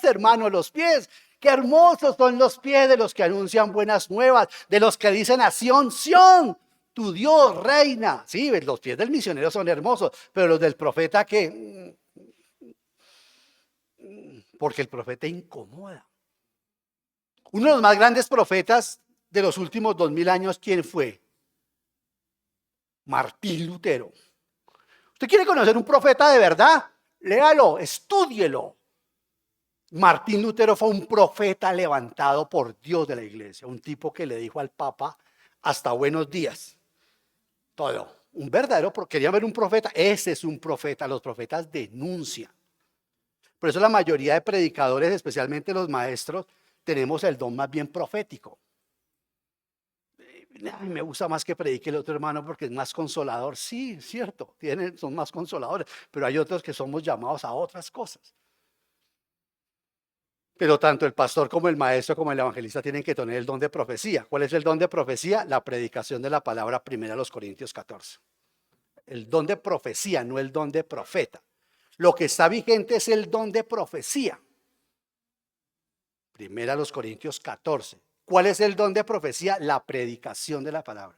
hermano, los pies. Qué hermosos son los pies de los que anuncian buenas nuevas, de los que dicen a Sión, Sión, tu Dios reina. Sí, los pies del misionero son hermosos, pero los del profeta, ¿qué? Porque el profeta incomoda. Uno de los más grandes profetas de los últimos 2000 años, ¿quién fue? Martín Lutero. ¿Usted quiere conocer un profeta de verdad? Léalo, estúdielo. Martín Lutero fue un profeta levantado por Dios de la iglesia, un tipo que le dijo al Papa hasta buenos días. Todo. Un verdadero, quería ver un profeta, ese es un profeta, los profetas denuncian. Por eso la mayoría de predicadores, especialmente los maestros, tenemos el don más bien profético. Me gusta más que predique el otro hermano porque es más consolador. Sí, es cierto, son más consoladores, pero hay otros que somos llamados a otras cosas. Pero tanto el pastor como el maestro como el evangelista tienen que tener el don de profecía. ¿Cuál es el don de profecía? La predicación de la palabra, 1 Corintios 14. El don de profecía, no el don de profeta. Lo que está vigente es el don de profecía. 1 Corintios 14. ¿Cuál es el don de profecía? La predicación de la palabra.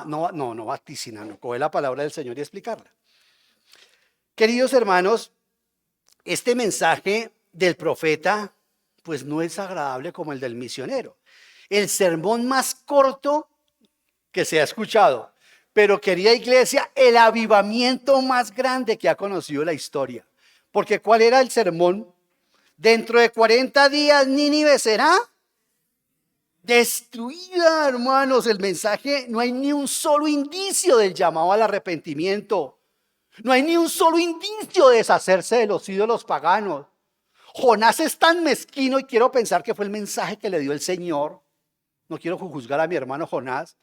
No vaticina, no coge la palabra del Señor y explicarla. Queridos hermanos, este mensaje del profeta, pues no es agradable como el del misionero. El sermón más corto que se ha escuchado, pero querida iglesia, el avivamiento más grande que ha conocido la historia. Porque ¿cuál era el sermón? Dentro de 40 días Nínive será destruida, hermanos. El mensaje, no hay ni un solo indicio del llamado al arrepentimiento. No hay ni un solo indicio de deshacerse de los ídolos paganos. Jonás es tan mezquino y quiero pensar que fue el mensaje que le dio el Señor. No quiero juzgar a mi hermano Jonás.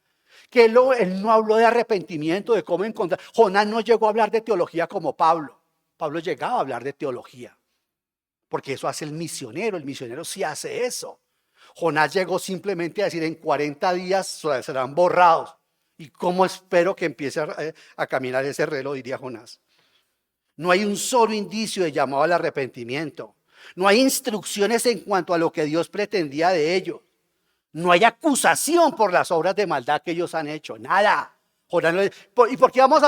Que él no habló de arrepentimiento, de cómo encontrar. Jonás no llegó a hablar de teología como Pablo. Pablo llegaba a hablar de teología. porque eso hace el misionero sí hace eso. Jonás llegó simplemente a decir, en 40 días serán borrados. ¿Y cómo espero que empiece a caminar ese reloj? Diría Jonás. No hay un solo indicio de llamado al arrepentimiento. No hay instrucciones en cuanto a lo que Dios pretendía de ellos. No hay acusación por las obras de maldad que ellos han hecho. Nada. Jonás, ¿y por qué vamos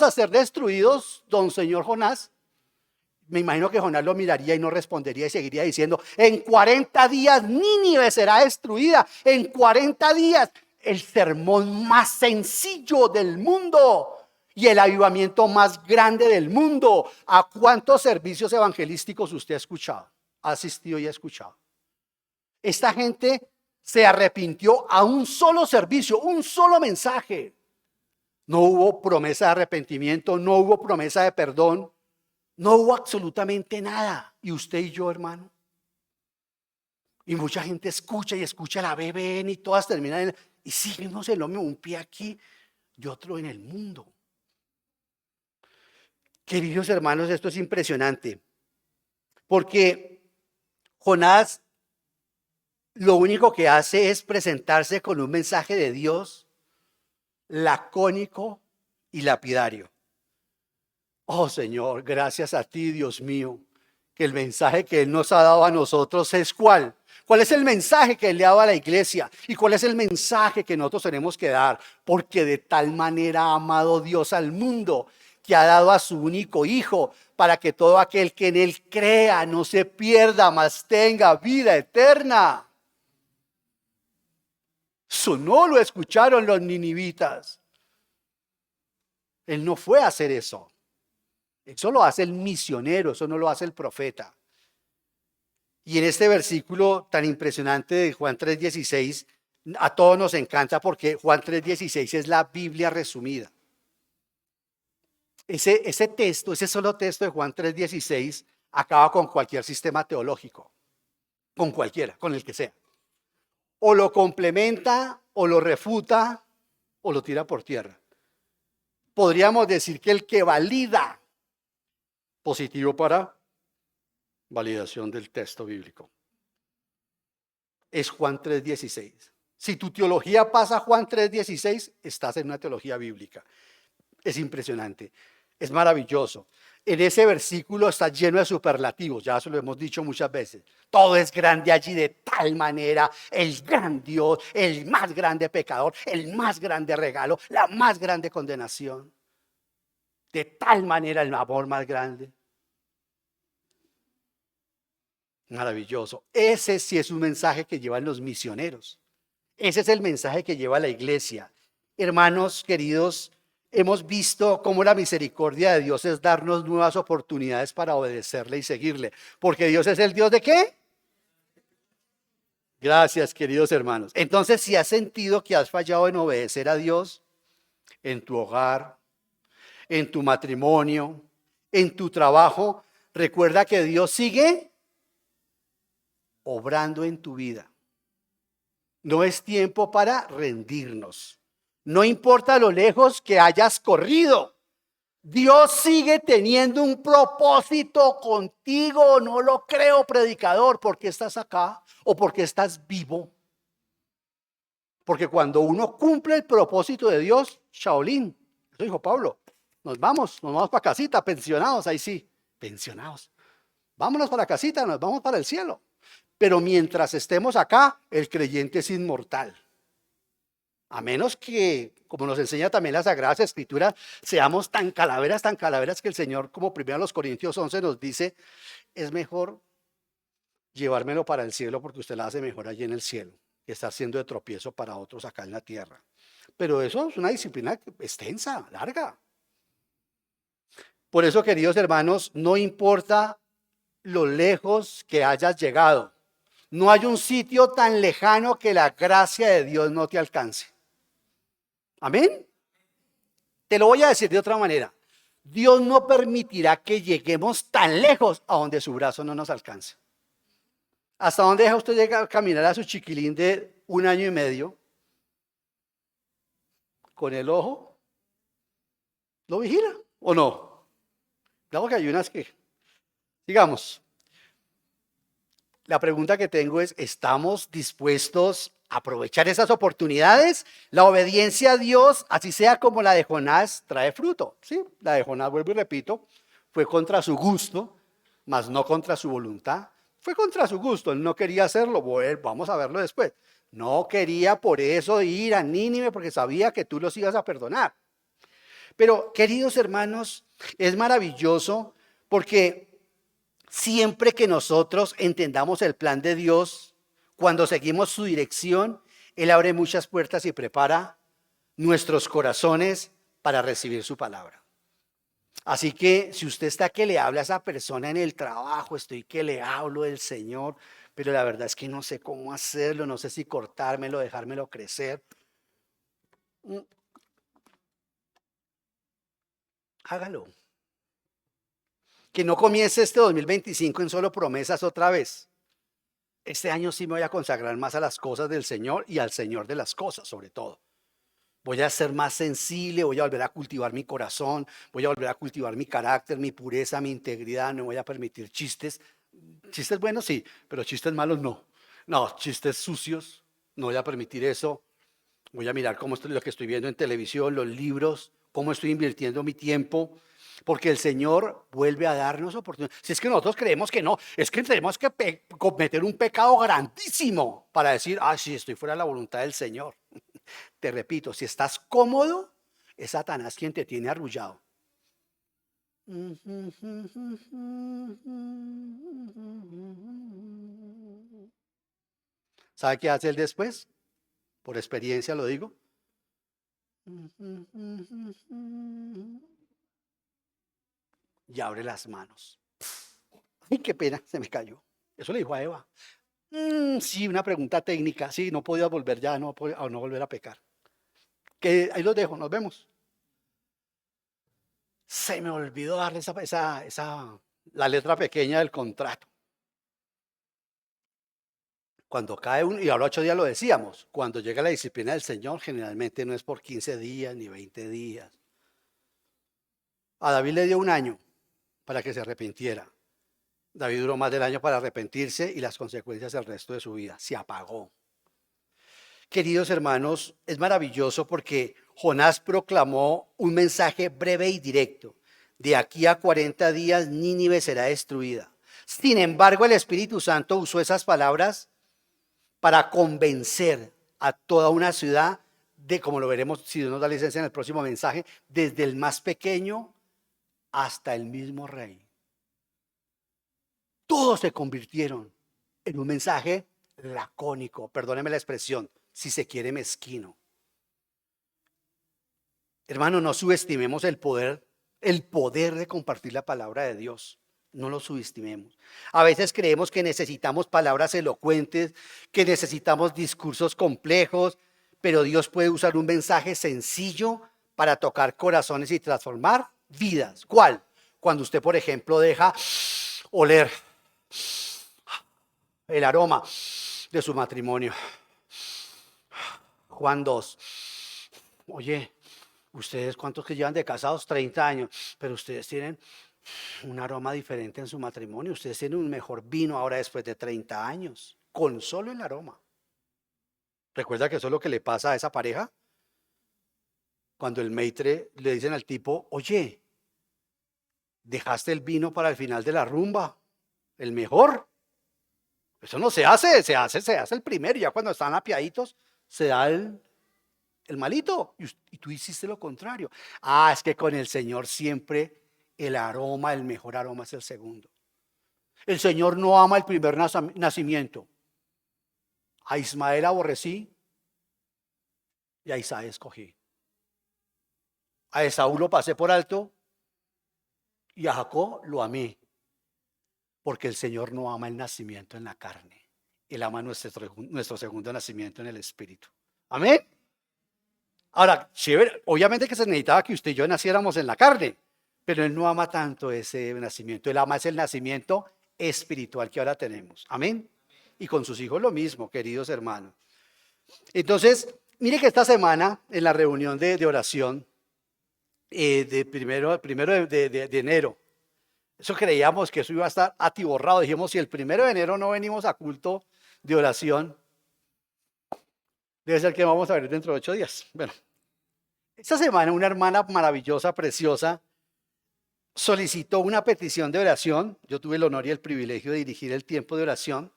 a ser destruidos, don señor Jonás? Me imagino que Jonás lo miraría y no respondería y seguiría diciendo, en 40 días Nínive será destruida. En 40 días, el sermón más sencillo del mundo y el avivamiento más grande del mundo. ¿A cuántos servicios evangelísticos usted ha escuchado? ¿Ha asistido y ha escuchado? Esta gente se arrepintió a un solo servicio, un solo mensaje. No hubo promesa de arrepentimiento, no hubo promesa de perdón. No hubo absolutamente nada. ¿Y usted y yo, hermano? Y mucha gente escucha y escucha la BBN y todas terminan y siguen, no sé, lo mismo, un pie aquí y otro en el mundo. Queridos hermanos, esto es impresionante. Porque Jonás lo único que hace es presentarse con un mensaje de Dios lacónico y lapidario. Oh Señor, gracias a ti, Dios mío, que el mensaje que Él nos ha dado a nosotros es ¿cuál? ¿Cuál es el mensaje que Él le ha dado a la iglesia? ¿Y cuál es el mensaje que nosotros tenemos que dar? Porque de tal manera ha amado Dios al mundo, que ha dado a su único Hijo, para que todo aquel que en Él crea no se pierda, mas tenga vida eterna. Eso no lo escucharon los ninivitas. Él no fue a hacer eso. Eso lo hace el misionero, eso no lo hace el profeta. Y en este versículo tan impresionante de Juan 3:16, a todos nos encanta porque Juan 3:16 es la Biblia resumida. Ese texto, ese solo texto de Juan 3:16 acaba con cualquier sistema teológico, con cualquiera, con el que sea. O lo complementa, o lo refuta, o lo tira por tierra. Podríamos decir que el que valida, positivo para validación del texto bíblico, es Juan 3:16. Si tu teología pasa a Juan 3:16, estás en una teología bíblica. Es impresionante, es maravilloso. En ese versículo está lleno de superlativos, ya se lo hemos dicho muchas veces. Todo es grande allí de tal manera, el gran Dios, el más grande pecador, el más grande regalo, la más grande condenación. De tal manera el amor más grande. Maravilloso. Ese sí es un mensaje que llevan los misioneros. Ese es el mensaje que lleva la iglesia. Hermanos queridos, hemos visto cómo la misericordia de Dios es darnos nuevas oportunidades para obedecerle y seguirle. Porque Dios es el Dios ¿de qué? Gracias, queridos hermanos. Entonces, si has sentido que has fallado en obedecer a Dios en tu hogar, en tu matrimonio, en tu trabajo, recuerda que Dios sigue obrando en tu vida. No es tiempo para rendirnos. No importa lo lejos que hayas corrido. Dios sigue teniendo un propósito contigo. No lo creo, predicador, porque estás acá o porque estás vivo. Porque cuando uno cumple el propósito de Dios, Shaolin, eso dijo Pablo, nos vamos para casita, pensionados, ahí sí, pensionados. Vámonos para casita, nos vamos para el cielo. Pero mientras estemos acá, el creyente es inmortal. A menos que, como nos enseña también las Sagradas Escrituras, seamos tan calaveras que el Señor, como 1 Corintios 11 nos dice, es mejor llevármelo para el cielo porque usted la hace mejor allí en el cielo, que estar siendo de tropiezo para otros acá en la tierra. Pero eso es una disciplina extensa, larga. Por eso, queridos hermanos, no importa lo lejos que hayas llegado. No hay un sitio tan lejano que la gracia de Dios no te alcance. Amén. Te lo voy a decir de otra manera. Dios no permitirá que lleguemos tan lejos a donde su brazo no nos alcance. ¿Hasta dónde deja usted llegar a caminar a su chiquilín de 1 año y medio? ¿Con el ojo? ¿Lo vigila o no? Claro que hay unas que, digamos, La pregunta que tengo es, ¿estamos dispuestos a aprovechar esas oportunidades? La obediencia a Dios, así sea como la de Jonás, trae fruto. Sí, la de Jonás, vuelvo y repito, fue contra su gusto, mas no contra su voluntad. Fue contra su gusto, él no quería hacerlo, vamos a verlo después. No quería por eso ir a Nínive porque sabía que tú los ibas a perdonar. Pero, queridos hermanos, es maravilloso porque siempre que nosotros entendamos el plan de Dios, cuando seguimos su dirección, Él abre muchas puertas y prepara nuestros corazones para recibir su palabra. Así que si usted está que le habla a esa persona en el trabajo, estoy que le hablo del Señor, pero la verdad es que no sé cómo hacerlo, no sé si cortármelo, dejármelo crecer. Hágalo. Que no comience este 2025 en solo promesas otra vez. Este año sí me voy a consagrar más a las cosas del Señor y al Señor de las cosas, sobre todo. Voy a ser más sensible, voy a volver a cultivar mi corazón, voy a volver a cultivar mi carácter, mi pureza, mi integridad. No voy a permitir chistes. Chistes buenos sí, pero chistes malos no. No, chistes sucios, no voy a permitir eso. Voy a mirar cómo estoy, lo que estoy viendo en televisión, los libros, cómo estoy invirtiendo mi tiempo. Porque el Señor vuelve a darnos oportunidades. Si es que nosotros creemos que no, es que tenemos que cometer un pecado grandísimo para decir, sí, estoy fuera de la voluntad del Señor. Te repito, si estás cómodo, es Satanás quien te tiene arrullado. ¿Sabe qué hace él después? Por experiencia lo digo. Y abre las manos. Ay, qué pena, se me cayó. Eso le dijo a Eva. Sí, una pregunta técnica. Sí, no podía volver ya, no volver a pecar. Que ahí los dejo, nos vemos. Se me olvidó darle la letra pequeña del contrato. Cuando cae uno, y ahora 8 días lo decíamos, cuando llega la disciplina del Señor, generalmente no es por 15 días ni 20 días. A David le dio 1 año para que se arrepintiera. David duró más del año para arrepentirse y las consecuencias del resto de su vida. Se apagó. Queridos hermanos, es maravilloso porque Jonás proclamó un mensaje breve y directo. De aquí a 40 días Nínive será destruida. Sin embargo, el Espíritu Santo usó esas palabras para convencer a toda una ciudad de, como lo veremos si Dios nos da licencia en el próximo mensaje, desde el más pequeño hasta el mismo rey. Todos se convirtieron en un mensaje lacónico, perdóneme la expresión, si se quiere mezquino. Hermano, no subestimemos el poder de compartir la palabra de Dios. No lo subestimemos. A veces creemos que necesitamos palabras elocuentes, que necesitamos discursos complejos, pero Dios puede usar un mensaje sencillo para tocar corazones y transformar vidas. ¿Cuál? Cuando usted, por ejemplo, deja oler el aroma de su matrimonio. Juan 2. Oye, ustedes cuántos que llevan de casados, 30 años, pero ustedes tienen un aroma diferente en su matrimonio. Ustedes tienen un mejor vino ahora después de 30 años, con solo el aroma. ¿Recuerda que eso es lo que le pasa a esa pareja? Cuando el maitre le dicen al tipo, oye, dejaste el vino para el final de la rumba, el mejor. Eso no se hace, se hace el primero, y ya cuando están apiaditos, se da el malito, y tú hiciste lo contrario. Es que con el Señor siempre el aroma, el mejor aroma es el segundo. El Señor no ama el primer nacimiento. A Ismael aborrecí y a Isaac escogí. A Esaú lo pasé por alto y a Jacob lo amé. Porque el Señor no ama el nacimiento en la carne. Él ama nuestro segundo nacimiento en el Espíritu. Amén. Ahora, chévere, obviamente que se necesitaba que usted y yo naciéramos en la carne, pero Él no ama tanto ese nacimiento. Él ama el nacimiento espiritual que ahora tenemos. Amén. Y con sus hijos lo mismo, queridos hermanos. Entonces, mire que esta semana, en la reunión de oración, de primero de enero, Eso creíamos que eso iba a estar atiborrado. Dijimos, si el 1 de enero no venimos a culto de oración, debe ser que vamos a ver dentro de 8 días. Bueno, esta semana una hermana maravillosa, preciosa, solicitó una petición de oración. Yo tuve el honor y el privilegio de dirigir el tiempo de oración.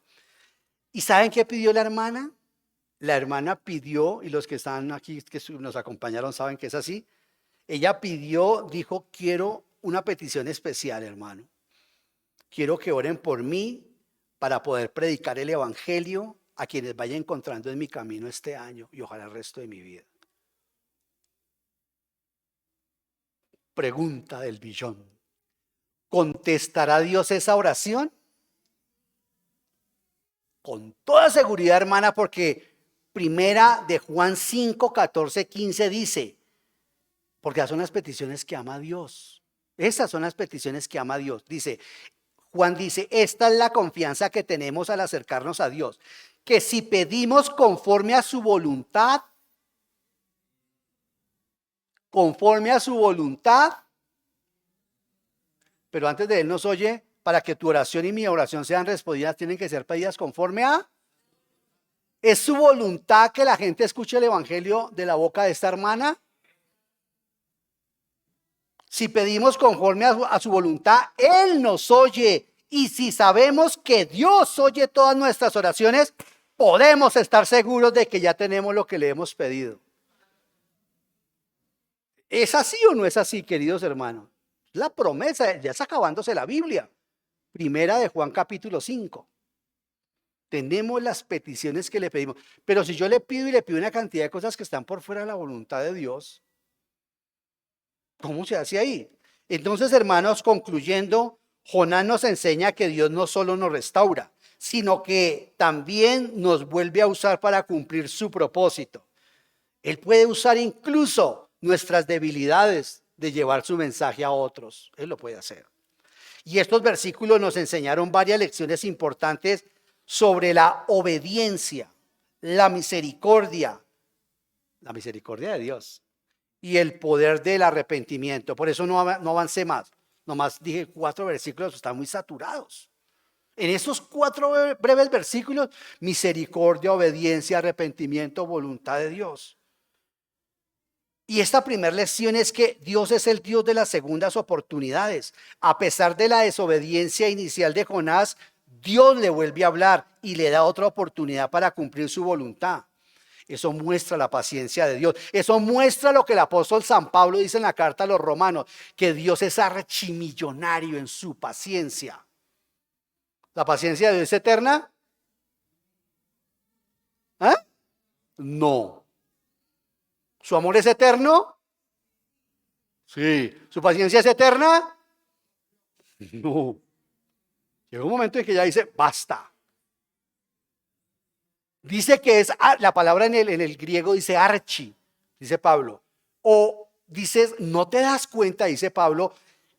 ¿Y saben qué pidió la hermana? La hermana pidió, y los que están aquí, que nos acompañaron, saben que es así. Ella pidió, dijo, quiero una petición especial, hermano. Quiero que oren por mí para poder predicar el evangelio a quienes vaya encontrando en mi camino este año y ojalá el resto de mi vida. Pregunta del billón. ¿Contestará Dios esa oración? Con toda seguridad, hermana, porque primera de Juan 5, 14, 15 dice, porque esas son las peticiones que ama Dios. Esas son las peticiones que ama Dios. Dice, Juan dice, esta es la confianza que tenemos al acercarnos a Dios, que si pedimos conforme a su voluntad, pero antes de Él nos oye, para que tu oración y mi oración sean respondidas, tienen que ser pedidas conforme a... ¿Es su voluntad que la gente escuche el evangelio de la boca de esta hermana? Si pedimos conforme a su voluntad, Él nos oye. Y si sabemos que Dios oye todas nuestras oraciones, podemos estar seguros de que ya tenemos lo que le hemos pedido. ¿Es así o no es así, queridos hermanos? La promesa, ya está acabándose la Biblia. Primera de Juan capítulo 5. Tenemos las peticiones que le pedimos. Pero si yo le pido y le pido una cantidad de cosas que están por fuera de la voluntad de Dios, ¿cómo se hace ahí? Entonces, hermanos, concluyendo, Jonás nos enseña que Dios no solo nos restaura, sino que también nos vuelve a usar para cumplir su propósito. Él puede usar incluso nuestras debilidades de llevar su mensaje a otros. Él lo puede hacer. Y estos versículos nos enseñaron varias lecciones importantes sobre la obediencia, la misericordia de Dios y el poder del arrepentimiento. Por eso no avancé más. Nomás dije 4 versículos, están muy saturados. En esos 4 breves versículos, misericordia, obediencia, arrepentimiento, voluntad de Dios. Y esta primera lección es que Dios es el Dios de las segundas oportunidades. A pesar de la desobediencia inicial de Jonás, Dios le vuelve a hablar y le da otra oportunidad para cumplir su voluntad. Eso muestra la paciencia de Dios. Eso muestra lo que el apóstol San Pablo dice en la carta a los romanos, que Dios es archimillonario en su paciencia. ¿La paciencia de Dios es eterna? ¿Eh? No. ¿Su amor es eterno? Sí. ¿Su paciencia es eterna? No. Llega un momento en que ya dice, basta. Dice que es, la palabra en el griego dice archi, dice Pablo. O dices, no te das cuenta, dice Pablo,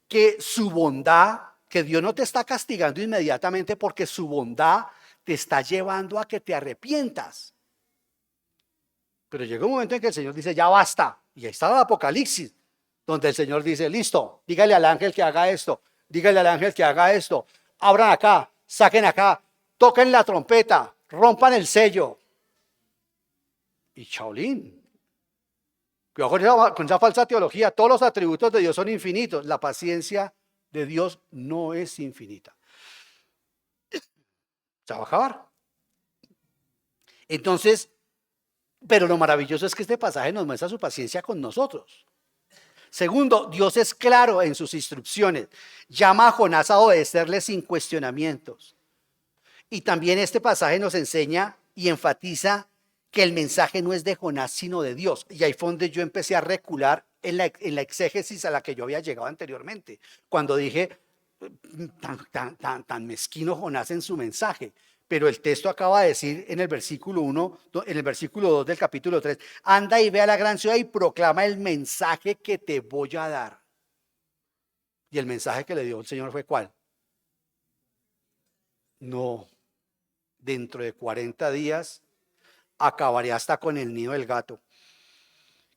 que su bondad, que Dios no te está castigando inmediatamente porque su bondad te está llevando a que te arrepientas. Pero llega un momento en que el Señor dice, ya basta. Y ahí está el Apocalipsis, donde el Señor dice, listo, dígale al ángel que haga esto, dígale al ángel que haga esto, abran acá, saquen acá, toquen la trompeta, rompan el sello. Y chaolín. Cuidado con esa falsa teología, todos los atributos de Dios son infinitos, la paciencia de Dios no es infinita. Se va a acabar. Entonces, pero lo maravilloso es que este pasaje nos muestra su paciencia con nosotros. Segundo, Dios es claro en sus instrucciones. Llama a Jonás a obedecerle sin cuestionamientos. Y también este pasaje nos enseña y enfatiza que el mensaje no es de Jonás, sino de Dios. Y ahí fue donde yo empecé a recular en la exégesis a la que yo había llegado anteriormente. Cuando dije, tan mezquino Jonás en su mensaje. Pero el texto acaba de decir en el versículo 1, en el versículo 2 del capítulo 3, anda y ve a la gran ciudad y proclama el mensaje que te voy a dar. Y el mensaje que le dio el Señor fue ¿cuál? No, dentro de 40 días acabaré hasta con el nido del gato.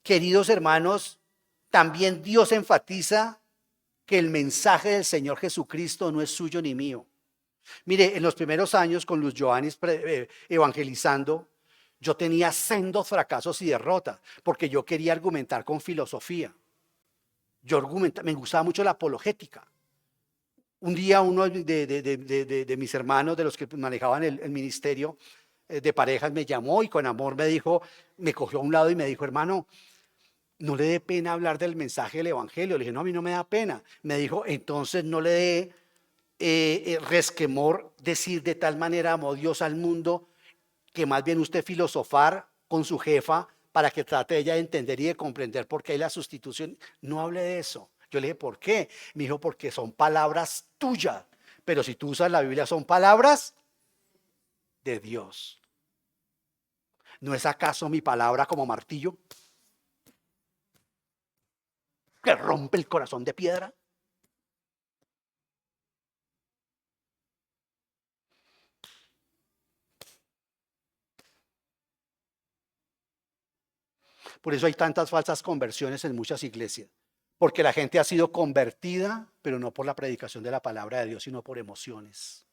Queridos hermanos, también Dios enfatiza que el mensaje del Señor Jesucristo no es suyo ni mío. Mire, en los primeros años con Luz Joanis evangelizando, yo tenía sendos fracasos y derrotas, porque yo quería argumentar con filosofía. Me gustaba mucho la apologética. Un día uno de mis hermanos, de los que manejaban el ministerio de parejas, me llamó y con amor me dijo, me cogió a un lado y me dijo, hermano, no le dé pena hablar del mensaje del evangelio. Le dije, no, a mí no me da pena. Me dijo, entonces no le dé resquemor decir de tal manera amó Dios al mundo, que más bien usted filosofar con su jefa para que trate ella de entender y de comprender por qué hay la sustitución. No hable de eso. Yo le dije, ¿por qué? Me dijo, porque son palabras tuyas. Pero si tú usas la Biblia, son palabras de Dios. ¿No es acaso mi palabra como martillo que rompe el corazón de piedra? Por eso hay tantas falsas conversiones en muchas iglesias. Porque la gente ha sido convertida, pero no por la predicación de la palabra de Dios, sino por emociones.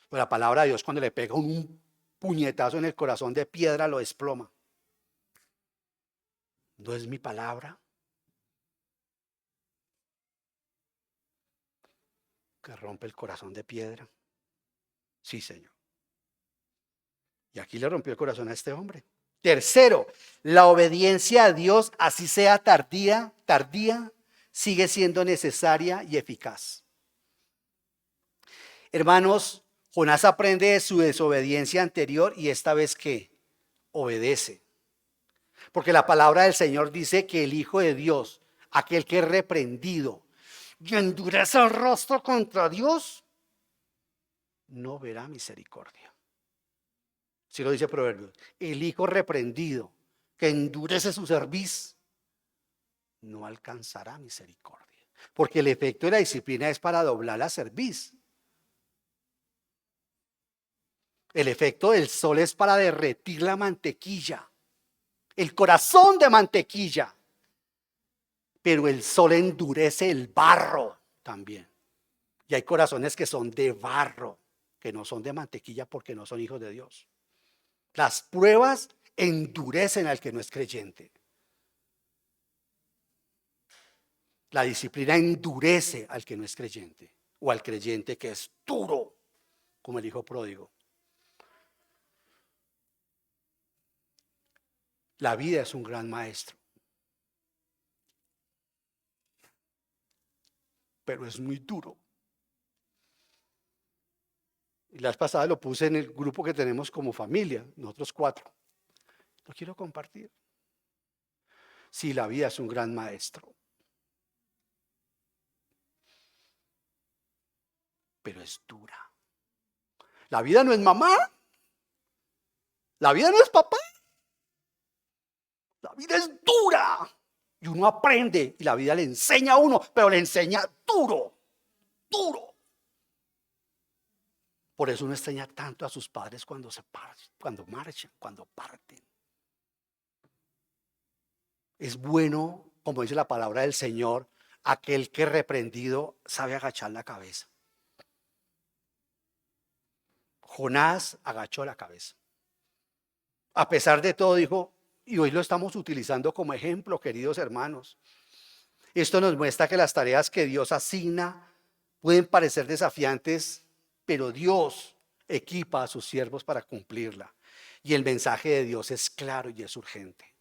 Pero la palabra de Dios, cuando le pega un puñetazo en el corazón de piedra, lo desploma. ¿No es mi palabra que rompe el corazón de piedra? Sí, Señor. Y aquí le rompió el corazón a este hombre. Tercero, la obediencia a Dios, así sea tardía, sigue siendo necesaria y eficaz. Hermanos, Jonás aprende de su desobediencia anterior y esta vez que obedece. Porque la palabra del Señor dice que el Hijo de Dios, aquel que es reprendido y endurece el rostro contra Dios, no verá misericordia. Si lo dice Proverbios, el hijo reprendido que endurece su cerviz no alcanzará misericordia. Porque el efecto de la disciplina es para doblar la cerviz. El efecto del sol es para derretir la mantequilla, el corazón de mantequilla. Pero el sol endurece el barro también. Y hay corazones que son de barro, que no son de mantequilla porque no son hijos de Dios. Las pruebas endurecen al que no es creyente. La disciplina endurece al que no es creyente o al creyente que es duro, como el hijo pródigo. La vida es un gran maestro, pero es muy duro. Y la vez pasada lo puse en el grupo que tenemos como familia, nosotros 4. Lo quiero compartir. Sí, la vida es un gran maestro, pero es dura. La vida no es mamá. La vida no es papá. La vida es dura. Y uno aprende y la vida le enseña a uno, pero le enseña duro, duro. Por eso uno extraña tanto a sus padres cuando cuando marchan, cuando parten. Es bueno, como dice la palabra del Señor, aquel que reprendido sabe agachar la cabeza. Jonás agachó la cabeza. A pesar de todo dijo, y hoy lo estamos utilizando como ejemplo, queridos hermanos. Esto nos muestra que las tareas que Dios asigna pueden parecer desafiantes, pero Dios equipa a sus siervos para cumplirla. Y el mensaje de Dios es claro y es urgente.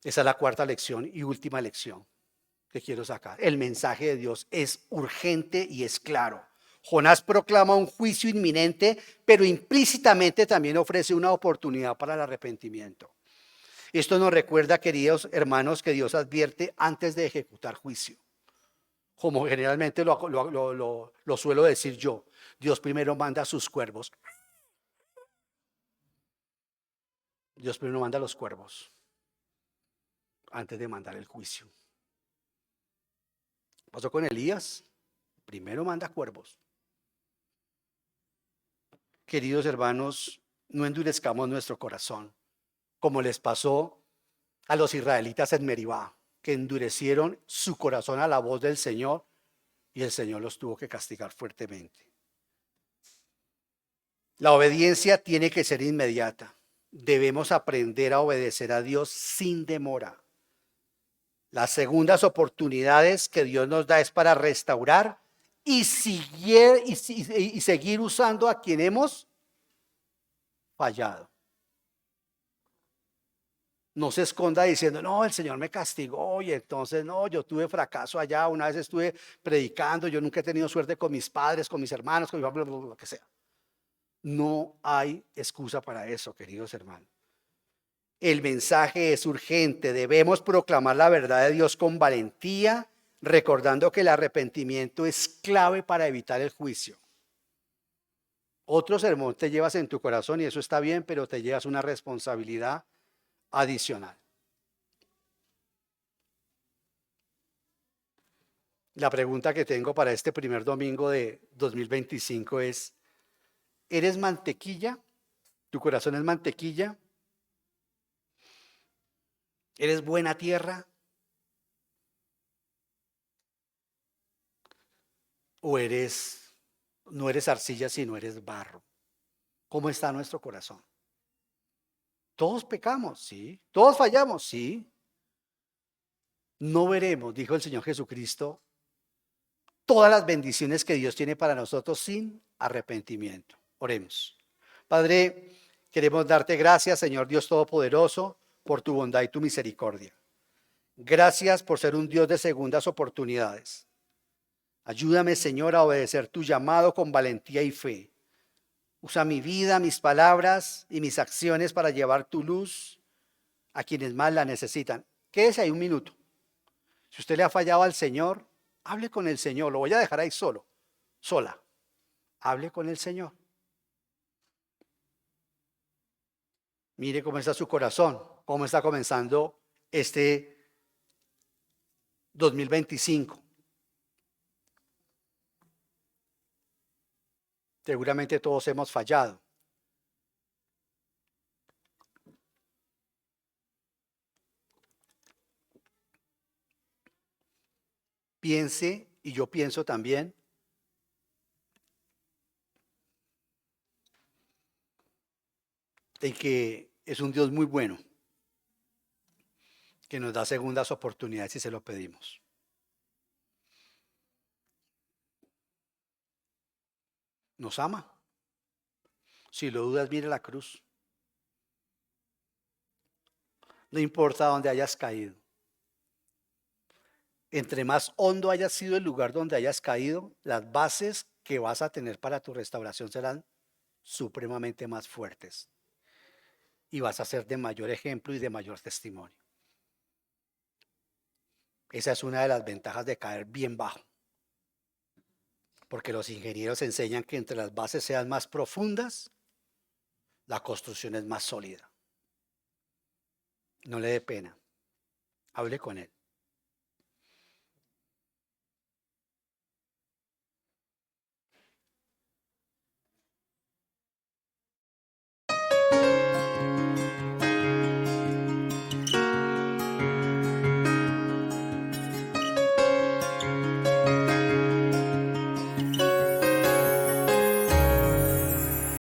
Esa es la cuarta lección y última lección que quiero sacar. El mensaje de Dios es urgente y es claro. Jonás proclama un juicio inminente, pero implícitamente también ofrece una oportunidad para el arrepentimiento. Esto nos recuerda, queridos hermanos, que Dios advierte antes de ejecutar juicio. Como generalmente lo suelo decir yo, Dios primero manda a sus cuervos. Dios primero manda a los cuervos antes de mandar el juicio. Pasó con Elías, primero manda cuervos. Queridos hermanos, no endurezcamos nuestro corazón, como les pasó a los israelitas en Meribá, que endurecieron su corazón a la voz del Señor y el Señor los tuvo que castigar fuertemente. La obediencia tiene que ser inmediata. Debemos aprender a obedecer a Dios sin demora. Las segundas oportunidades que Dios nos da es para restaurar y seguir usando a quien hemos fallado. No se esconda diciendo, no, el Señor me castigó y entonces no, yo tuve fracaso allá, una vez estuve predicando, yo nunca he tenido suerte con mis padres, con mis hermanos, con mi familia, lo que sea. No hay excusa para eso, queridos hermanos. El mensaje es urgente, debemos proclamar la verdad de Dios con valentía, recordando que el arrepentimiento es clave para evitar el juicio. Otro sermón te llevas en tu corazón y eso está bien, pero te llevas una responsabilidad adicional. La pregunta que tengo para este primer domingo de 2025 es, ¿eres mantequilla? ¿Tu corazón es mantequilla? ¿Eres buena tierra? ¿O no eres arcilla, sino eres barro? ¿Cómo está nuestro corazón? Todos pecamos, sí. Todos fallamos, sí. No veremos, dijo el Señor Jesucristo, todas las bendiciones que Dios tiene para nosotros sin arrepentimiento. Oremos. Padre, queremos darte gracias, Señor Dios Todopoderoso, por tu bondad y tu misericordia. Gracias por ser un Dios de segundas oportunidades. Ayúdame, Señor, a obedecer tu llamado con valentía y fe. Usa mi vida, mis palabras y mis acciones para llevar tu luz a quienes más la necesitan. Quédese ahí un minuto. Si usted le ha fallado al Señor, hable con el Señor. Lo voy a dejar ahí sola. Hable con el Señor. Mire cómo está su corazón, cómo está comenzando este 2025. Seguramente todos hemos fallado. Piense, y yo pienso también, en que es un Dios muy bueno, que nos da segundas oportunidades si se lo pedimos. Nos ama. Si lo dudas, mire la cruz. No importa dónde hayas caído. Entre más hondo haya sido el lugar donde hayas caído, las bases que vas a tener para tu restauración serán supremamente más fuertes. Y vas a ser de mayor ejemplo y de mayor testimonio. Esa es una de las ventajas de caer bien bajo. Porque los ingenieros enseñan que entre las bases sean más profundas, la construcción es más sólida. No le dé pena. Hable con él.